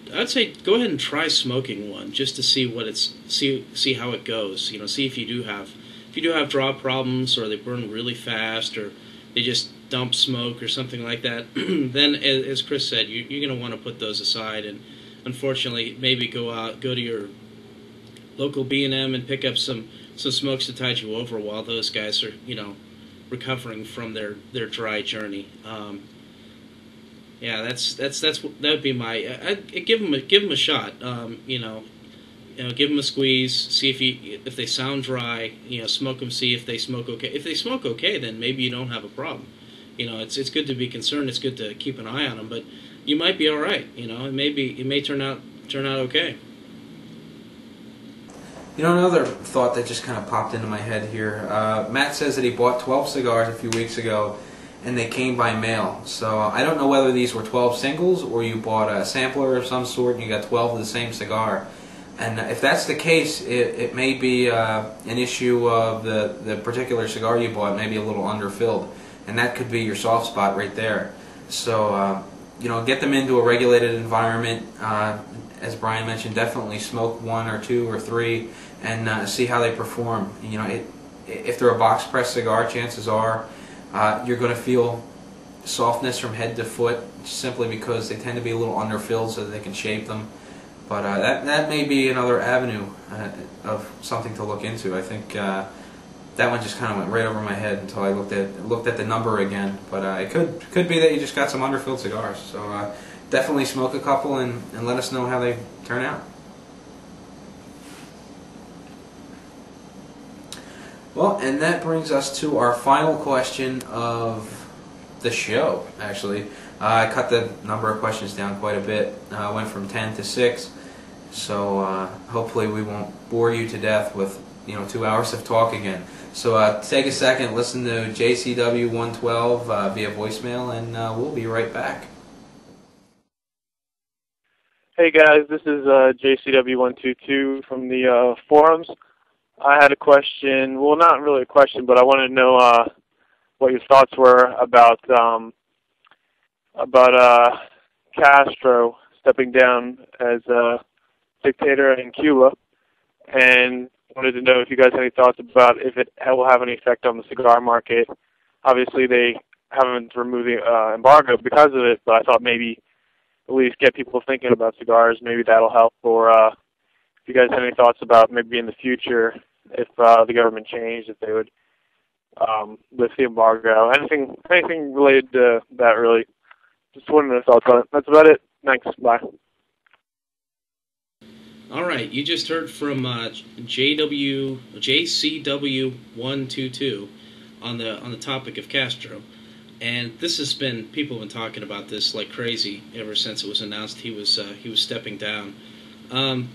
A: go ahead and try smoking one just to see see how it goes. See if you do have draw problems, or they burn really fast, or they just dump smoke or something like that. Then, as Chris said, you're going to want to put those aside, and unfortunately, maybe go to your local B&M and pick up some smokes to tide you over while those guys are recovering from their dry journey. Yeah, that would be my. I'd give them a shot. Give them a squeeze. See if they sound dry. Smoke them. See if they smoke okay. If they smoke okay, then maybe you don't have a problem. It's good to be concerned. It's good to keep an eye on them. But you might be all right. It may turn out okay.
D: Another thought that just kind of popped into my head here. Matt says that he bought 12 cigars a few weeks ago, and they came by mail. So I don't know whether these were 12 singles or you bought a sampler of some sort and you got 12 of the same cigar. And if that's the case, it may be an issue of the particular cigar you bought, maybe a little underfilled. And that could be your soft spot right there. So, get them into a regulated environment. As Brian mentioned, definitely smoke 1 or 2 or 3 and see how they perform. If they're a box press cigar, chances are you're going to feel softness from head to foot simply because they tend to be a little underfilled so that they can shape them. But that may be another avenue of something to look into. I think that one just kind of went right over my head until I looked at the number again. But it could be that you just got some underfilled cigars. So definitely smoke a couple and let us know how they turn out. Well, and that brings us to our final question of the show, actually. I cut the number of questions down quite a bit. Went from 10 to 6. So hopefully we won't bore you to death with 2 hours of talk again. So take a second, listen to JCW 112 via voicemail, and we'll be right back.
E: Hey guys, this is JCW 122 from the forums. I had a question. Well, not really a question, but I wanted to know what your thoughts were about Castro stepping down as dictator in Cuba, and wanted to know if you guys had any thoughts about if it will have any effect on the cigar market. Obviously, they haven't removed the embargo because of it, but I thought maybe at least get people thinking about cigars. Maybe that'll help. Or if you guys had any thoughts about maybe in the future, if the government changed, if they would lift the embargo. Anything related to that, really. Just wanted your thoughts on it. That's about it. Thanks. Bye.
A: All right, you just heard from JCW122 on the topic of Castro, and this has been, people have been talking about this like crazy ever since it was announced he was stepping down. My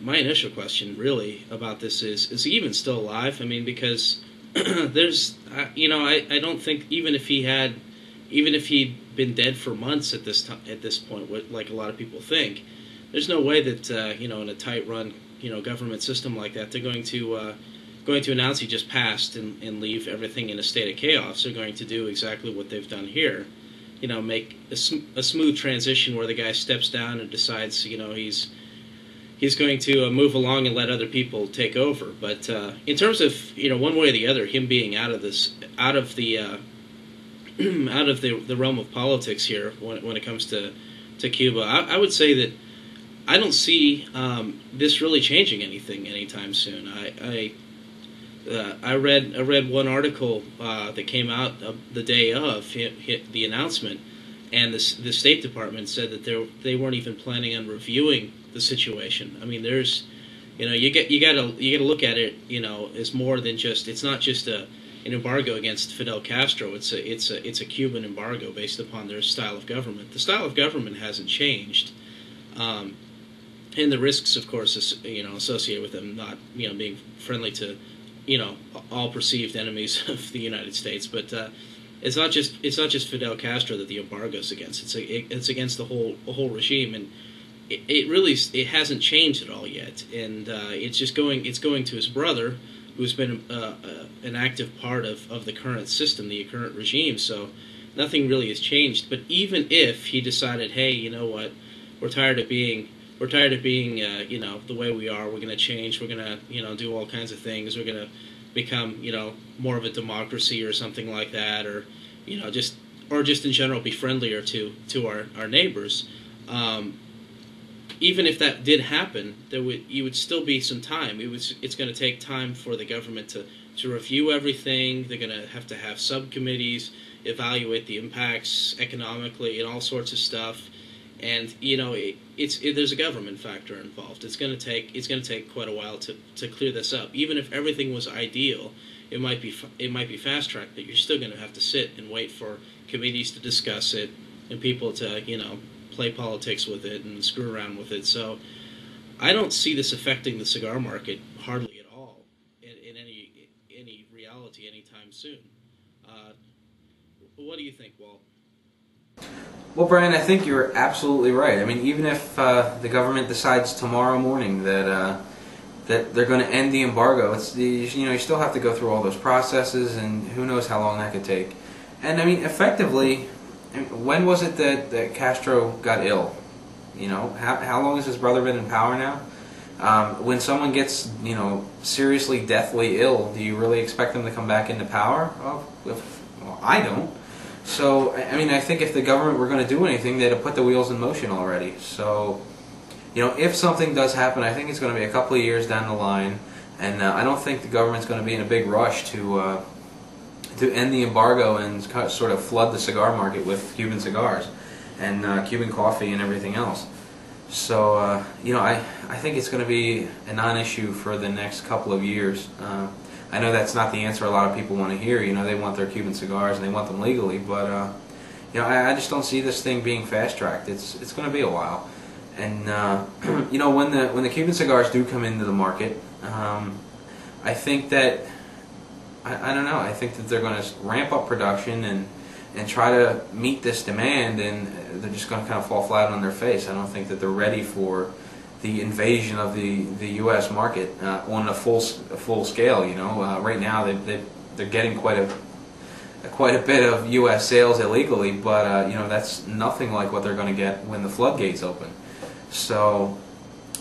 A: initial question really about this is he even still alive? I mean, because there's I don't think even if he'd been dead for months at this point, like a lot of people think, there's no way that in a tight run government system like that they're going to announce he just passed and leave everything in a state of chaos. They're going to do exactly what they've done here, make a smooth transition where the guy steps down and decides he's going to move along and let other people take over. But in terms of one way or the other, him being out of the realm of politics here when it comes to Cuba, I would say that I don't see this really changing anything anytime soon. I read one article that came out the day of the announcement, and the State Department said that they weren't even planning on reviewing the situation. I mean, there's you gotta look at it as more than just, it's not just an embargo against Fidel Castro. It's a Cuban embargo based upon their style of government. The style of government hasn't changed, and the risks, of course, associated with them not being friendly to all perceived enemies of the United States. But it's not just Fidel Castro that the embargo is against. It's against the whole regime, and it hasn't changed at all yet. And it's going to his brother, who's been an active part of the current system, the current regime. So nothing really has changed. But even if he decided, hey, you know what, we're tired of being the way we are. We're going to change. We're going to do all kinds of things. We're going to become more of a democracy or something like that, or just in general be friendlier to our neighbors. Even if that did happen, you would still be some time. It's going to take time for the government to review everything. They're going to have subcommittees evaluate the impacts economically and all sorts of stuff. And there's a government factor involved. It's going to take quite a while to clear this up. Even if everything was ideal, it might be fast tracked, but you're still going to have to sit and wait for committees to discuss it and people to play politics with it and screw around with it. So I don't see this affecting the cigar market hardly at all in any reality anytime soon. What do you think, Walt?
D: Well, Brian, I think you're absolutely right. I mean, even if the government decides tomorrow morning that they're going to end the embargo, you still have to go through all those processes, and who knows how long that could take. And I mean, effectively, when was it that Castro got ill? How long has his brother been in power now? When someone gets seriously deathly ill, do you really expect them to come back into power? Well, I don't. So, I mean, I think if the government were going to do anything, they'd have put the wheels in motion already. So, if something does happen, I think it's going to be a couple of years down the line, and I don't think the government's going to be in a big rush to to end the embargo and sort of flood the cigar market with Cuban cigars and Cuban coffee and everything else. So, you know, I think it's going to be a non-issue for the next couple of years. I know that's not the answer a lot of people want to hear. You know, they want their Cuban cigars and they want them legally, but you know, I just don't see this thing being fast-tracked. It's going to be a while, and you know, when the Cuban cigars do come into the market, I think that I don't know. I think that they're going to ramp up production and try to meet this demand, and they're just going to kind of fall flat on their face. I don't think that they're ready for the invasion of the U.S. market on a full scale. You know, right now they're getting quite a bit of U.S. sales illegally, but you know, that's nothing like what they're going to get when the floodgates open. So,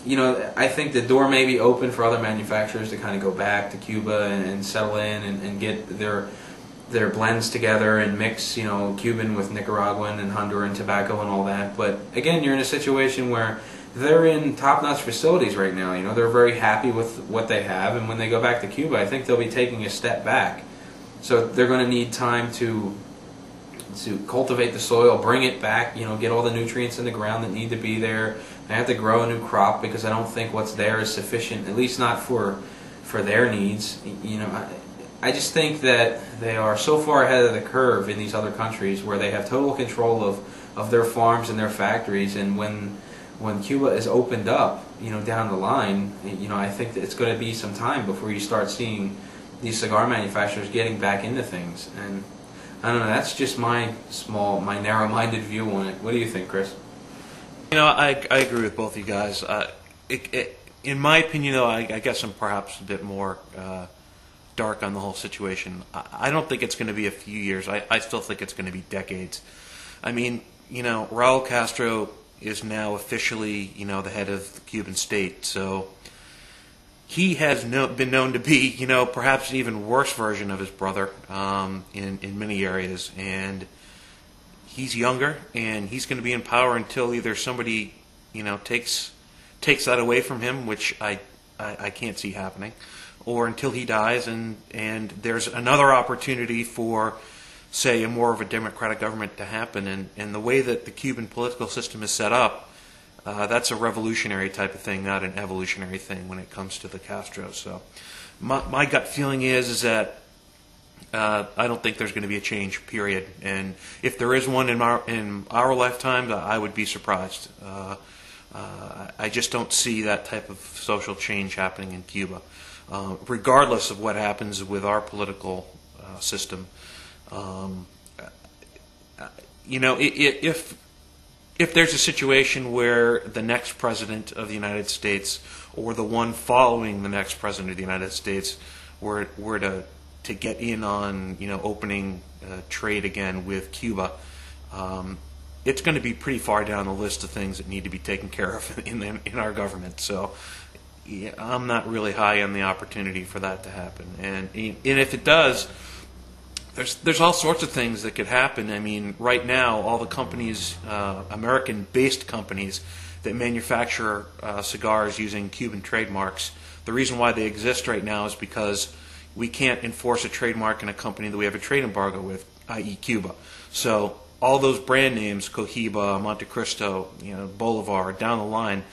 D: you know, I think the door may be open for other manufacturers to kind of go back to Cuba and settle in and get their blends together and mix, you know, Cuban with Nicaraguan and Honduran tobacco and all that. But again, you're in a situation where they're in top-notch facilities right now. You know, they're very happy with what they have, and when they go back to Cuba, I think they'll be taking a step back. So they're going to need time to cultivate the soil, bring it back, you know, get all the nutrients in the ground that need to be there. They have to grow a new crop because I don't think what's there is sufficient, at least not for their needs. You know, I just think that they are so far ahead of the curve in these other countries where they have total control of their farms and their factories, and when Cuba is opened up, you know, down the line, you know, I think that it's going to be some time before you start seeing these cigar manufacturers getting back into things. And I don't know, that's just my narrow-minded view on it. What do you think, Chris?
C: You know, I agree with both of you guys. In my opinion, though, I guess I'm perhaps a bit more dark on the whole situation. I don't think it's going to be a few years. I still think it's going to be decades. I mean, you know, Raul Castro is now officially, you know, the head of the Cuban state, so he has been known to be, you know, perhaps an even worse version of his brother in many areas, and he's younger, and he's going to be in power until either somebody, you know, takes that away from him, which I can't see happening, or until he dies, and there's another opportunity for, say, a more of a democratic government to happen. And the way that the Cuban political system is set up, that's a revolutionary type of thing, not an evolutionary thing when it comes to the Castro. So my gut feeling is that I don't think there's going to be a change, period. And if there is one in our lifetime, I would be surprised. I just don't see that type of social change happening in Cuba, regardless of what happens with our political system. You know, if there's a situation where the next president of the United States or the one following the next president of the United States were to get in on, you know, opening trade again with Cuba, it's going to be pretty far down the list of things that need to be taken care of in our government. So yeah, I'm not really high on the opportunity for that to happen. And if it does, there's all sorts of things that could happen. I mean, right now, all the companies, American-based companies that manufacture cigars using Cuban trademarks, the reason why they exist right now is because we can't enforce a trademark in a company that we have a trade embargo with, i.e. Cuba. So all those brand names, Cohiba, Monte Cristo, you know, Bolivar, down the line,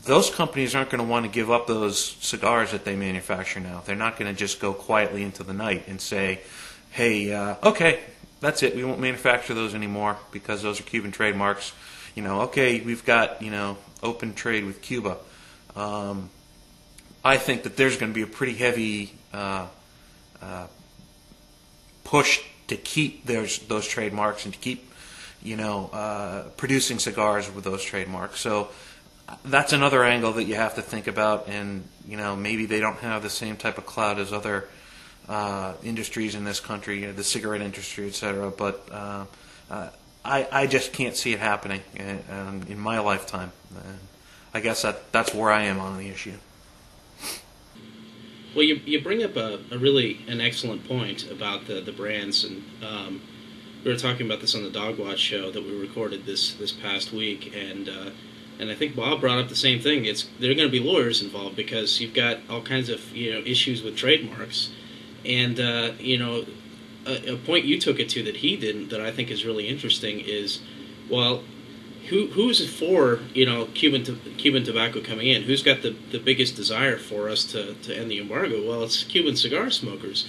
C: those companies aren't going to want to give up those cigars that they manufacture now. They're not going to just go quietly into the night and say, hey, okay, that's it. We won't manufacture those anymore because those are Cuban trademarks. You know, okay, we've got, you know, open trade with Cuba. I think that there's going to be a pretty heavy push to keep those trademarks and to keep, you know, producing cigars with those trademarks. So that's another angle that you have to think about. And, you know, maybe they don't have the same type of clout as other industries in this country, you know, the cigarette industry, etc. But I just can't see it happening in my lifetime. I guess that's where I am on the issue.
A: Well, you bring up an excellent point about the brands, and we were talking about this on the Dog Watch show that we recorded this past week, and I think Bob brought up the same thing. There are going to be lawyers involved because you've got all kinds of, you know, issues with trademarks. And, you know, a point you took it to that he didn't, that I think is really interesting is, well, who's for Cuban tobacco coming in? Who's got the biggest desire for us to end the embargo? Well, it's Cuban cigar smokers.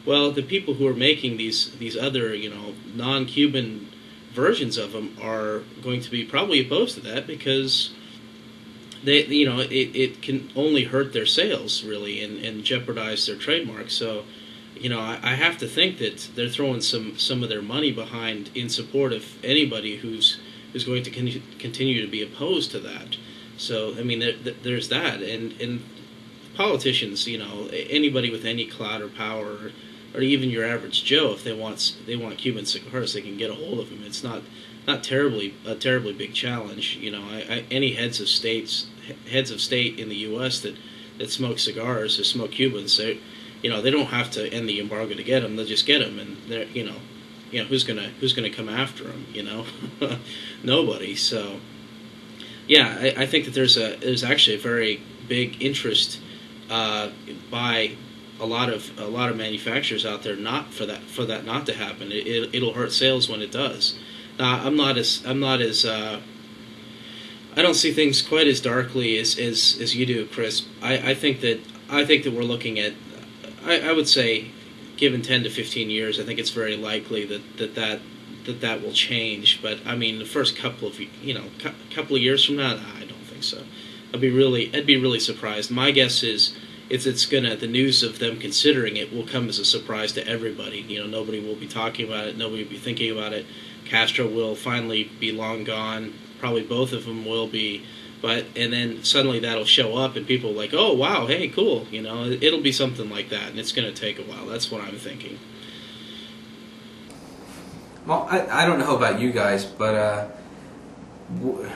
A: Well, the people who are making these other non-Cuban versions of them are going to be probably opposed to that because it can only hurt their sales really and jeopardize their trademark. So I have to think that they're throwing some of their money behind in support of anybody who's going to continue to be opposed to that. So I mean, there's that, and politicians, anybody with any clout or power, or even your average Joe, if they want Cuban cigars, they can get a hold of them. It's not a terribly big challenge. Any heads of state in the U.S. that smoke cigars or smoke Cubans, they don't have to end the embargo to get them. They'll just get them, and they're who's gonna come after them? Nobody. So yeah, I think that there's actually a very big interest by a lot of manufacturers out there not for that not to happen. It'll hurt sales when it does. I'm not as I don't see things quite as darkly as you do, Chris. I think that we're looking at, I would say, given 10 to 15 years, I think it's very likely that will change. But I mean, the first couple of years from now, I don't think so. I'd be really surprised. My guess is the news of them considering it will come as a surprise to everybody. Nobody will be talking about it. Nobody will be thinking about it. Castro will finally be long gone. Probably both of them will be. And then suddenly that'll show up, and people are like, oh, wow, hey, cool. It'll be something like that, and it's going to take a while. That's what I'm thinking.
D: Well, I don't know about you guys, but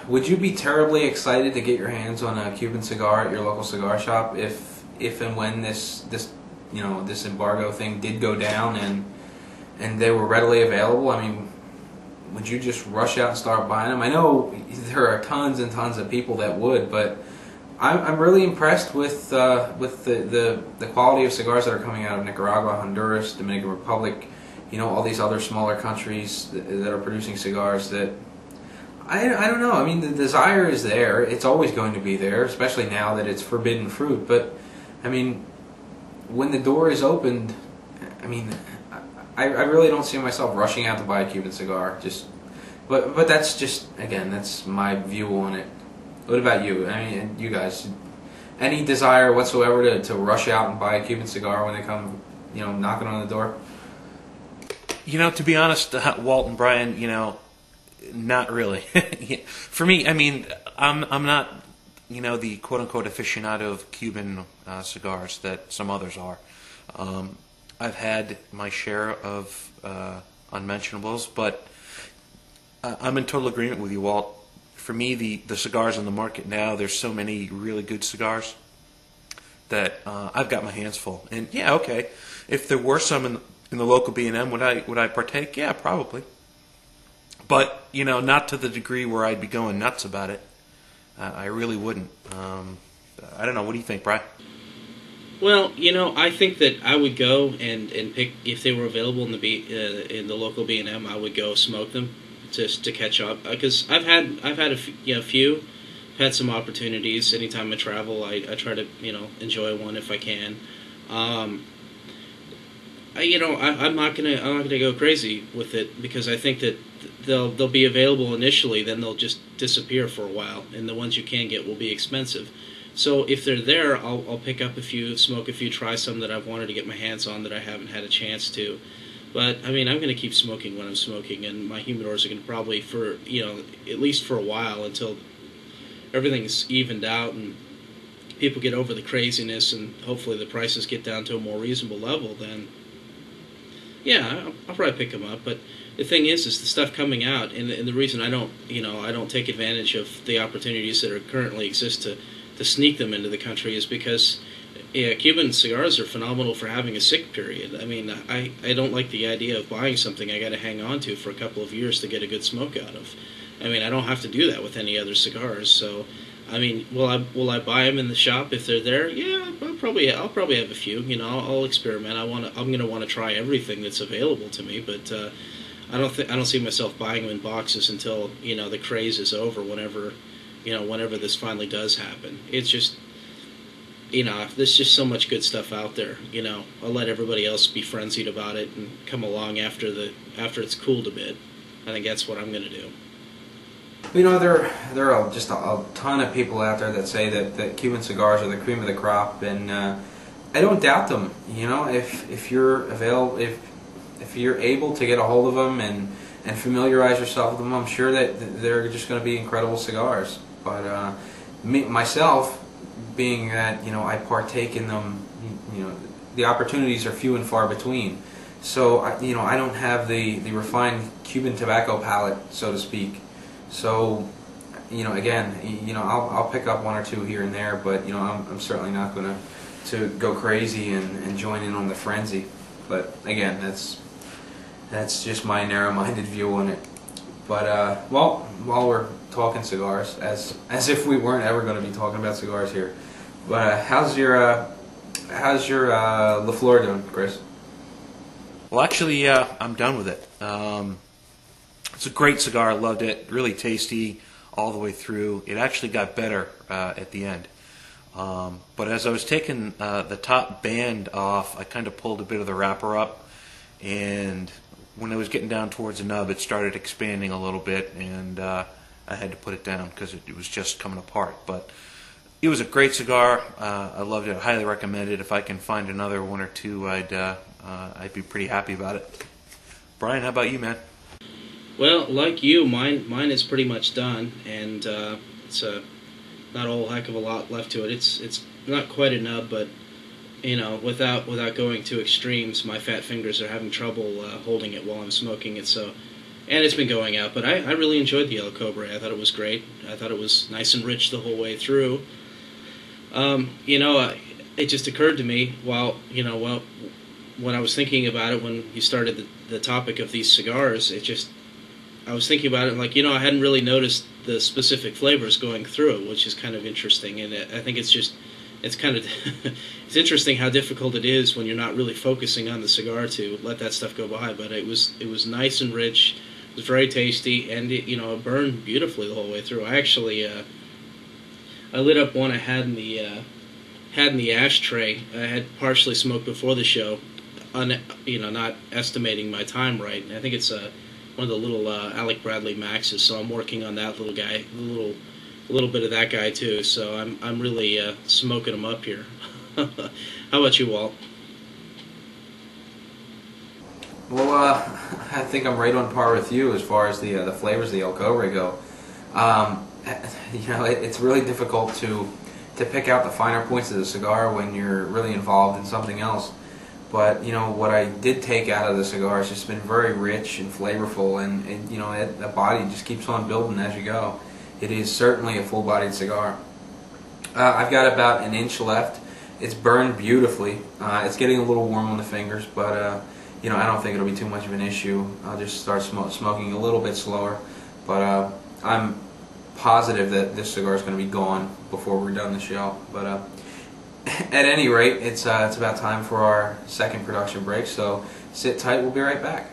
D: would you be terribly excited to get your hands on a Cuban cigar at your local cigar shop if and when this embargo thing did go down and they were readily available? I mean, would you just rush out and start buying them? I know there are tons and tons of people that would, but I'm really impressed with the quality of cigars that are coming out of Nicaragua, Honduras, Dominican Republic, all these other smaller countries that are producing cigars. That I don't know. I mean, the desire is there. It's always going to be there, especially now that it's forbidden fruit. But I mean, when the door is opened, I mean, I really don't see myself rushing out to buy a Cuban cigar. But that's just, again, that's my view on it. What about you? I mean, you guys, any desire whatsoever to rush out and buy a Cuban cigar when they come, knocking on the door?
C: To be honest, Walt and Brian, not really. For me, I mean, I'm not, the quote-unquote aficionado of Cuban cigars that some others are. I've had my share of unmentionables, but I'm in total agreement with you, Walt. For me, the cigars on the market now, there's so many really good cigars that I've got my hands full. And yeah, okay, if there were some in the local B&M, would I partake? Yeah, probably. But not to the degree where I'd be going nuts about it. I really wouldn't. I don't know. What do you think, Brian?
A: Well, I think that I would go and pick, if they were available in the local B&M, I would go smoke them just to catch up, because I've had a few, had some opportunities. Anytime I travel, I try to enjoy one if I can. I'm not gonna go crazy with it, because I think that they'll be available initially, then they'll just disappear for a while, and the ones you can get will be expensive. So if they're there, I'll pick up a few, smoke a few, try some that I've wanted to get my hands on that I haven't had a chance to. But I mean, I'm going to keep smoking when I'm smoking, and my humidors are going to probably, for at least for a while, until everything's evened out and people get over the craziness, and hopefully the prices get down to a more reasonable level. Then yeah, I'll probably pick them up. But the thing is the stuff coming out, and the reason I don't take advantage of the opportunities that are currently exist to sneak them into the country is because Cuban cigars are phenomenal for having a sick period. I mean, I don't like the idea of buying something I got to hang on to for a couple of years to get a good smoke out of. I mean, I don't have to do that with any other cigars. So I mean, will I buy them in the shop if they're there? Yeah, I'll probably have a few. You know, I'll experiment. I'm gonna want to try everything that's available to me, but I don't see myself buying them in boxes until, you know, the craze is over. Whenever this finally does happen, it's just, you know, there's just so much good stuff out there. You know, I'll let everybody else be frenzied about it and come along after it's cooled a bit. I think that's what I'm gonna do.
D: You know, there are just a ton of people out there that say that Cuban cigars are the cream of the crop, and I don't doubt them. You know, if you're if you're able to get a hold of them and familiarize yourself with them, I'm sure that they're just going to be incredible cigars. But myself, being that, you know, I partake in them, you know, the opportunities are few and far between. So you know, I don't have the refined Cuban tobacco palate, so to speak. So, you know, again, you know, I'll pick up one or two here and there, but, you know, I'm certainly not going to go crazy and join in on the frenzy. But again, that's just my narrow-minded view on it. But well, while we're talking cigars, as if we weren't ever going to be talking about cigars here, but how's your La Flor doing, Chris?
C: Well, actually, I'm done with it. It's a great cigar. I loved it. Really tasty all the way through. It actually got better at the end. But as I was taking the top band off, I kind of pulled a bit of the wrapper up, and when I was getting down towards the nub, it started expanding a little bit, and I had to put it down because it was just coming apart. But it was a great cigar. I loved it. I highly recommend it. If I can find another one or two, I'd be pretty happy about it. Brian, how about you, man?
A: Well, like you, mine is pretty much done, and it's not a whole heck of a lot left to it. It's not quite a nub, but, you know, without going to extremes, my fat fingers are having trouble holding it while I'm smoking it. So, and it's been going out, but I really enjoyed the Yellow Cobra. I thought it was great. I thought it was nice and rich the whole way through. You know, it just occurred to me when I was thinking about it, when you started the topic of these cigars, I was thinking about it, like, you know, I hadn't really noticed the specific flavors going through it, which is kind of interesting. And I think it's kind of, it's interesting how difficult it is when you're not really focusing on the cigar to let that stuff go by. But it was nice and rich, it was very tasty, and it burned beautifully the whole way through. I actually, I lit up one I had in the ashtray. I had partially smoked before the show, not estimating my time right. And I think it's one of the little Alec Bradley Maxes, so I'm working on that little guy, a little bit of that guy too. So I'm really smoking them up here. How about you, Walt?
D: Well, I think I'm right on par with you as far as the flavors of the El Cobre go. You know, it's really difficult to pick out the finer points of the cigar when you're really involved in something else. But, you know, what I did take out of the cigar has just been very rich and flavorful, and you know, the body just keeps on building as you go. It is certainly a full-bodied cigar. I've got about an inch left. It's burned beautifully. It's getting a little warm on the fingers, but you know, I don't think it'll be too much of an issue. I'll just start smoking a little bit slower. But I'm positive that this cigar is going to be gone before we're done the show. But at any rate, it's about time for our second production break, so sit tight, we'll be right back.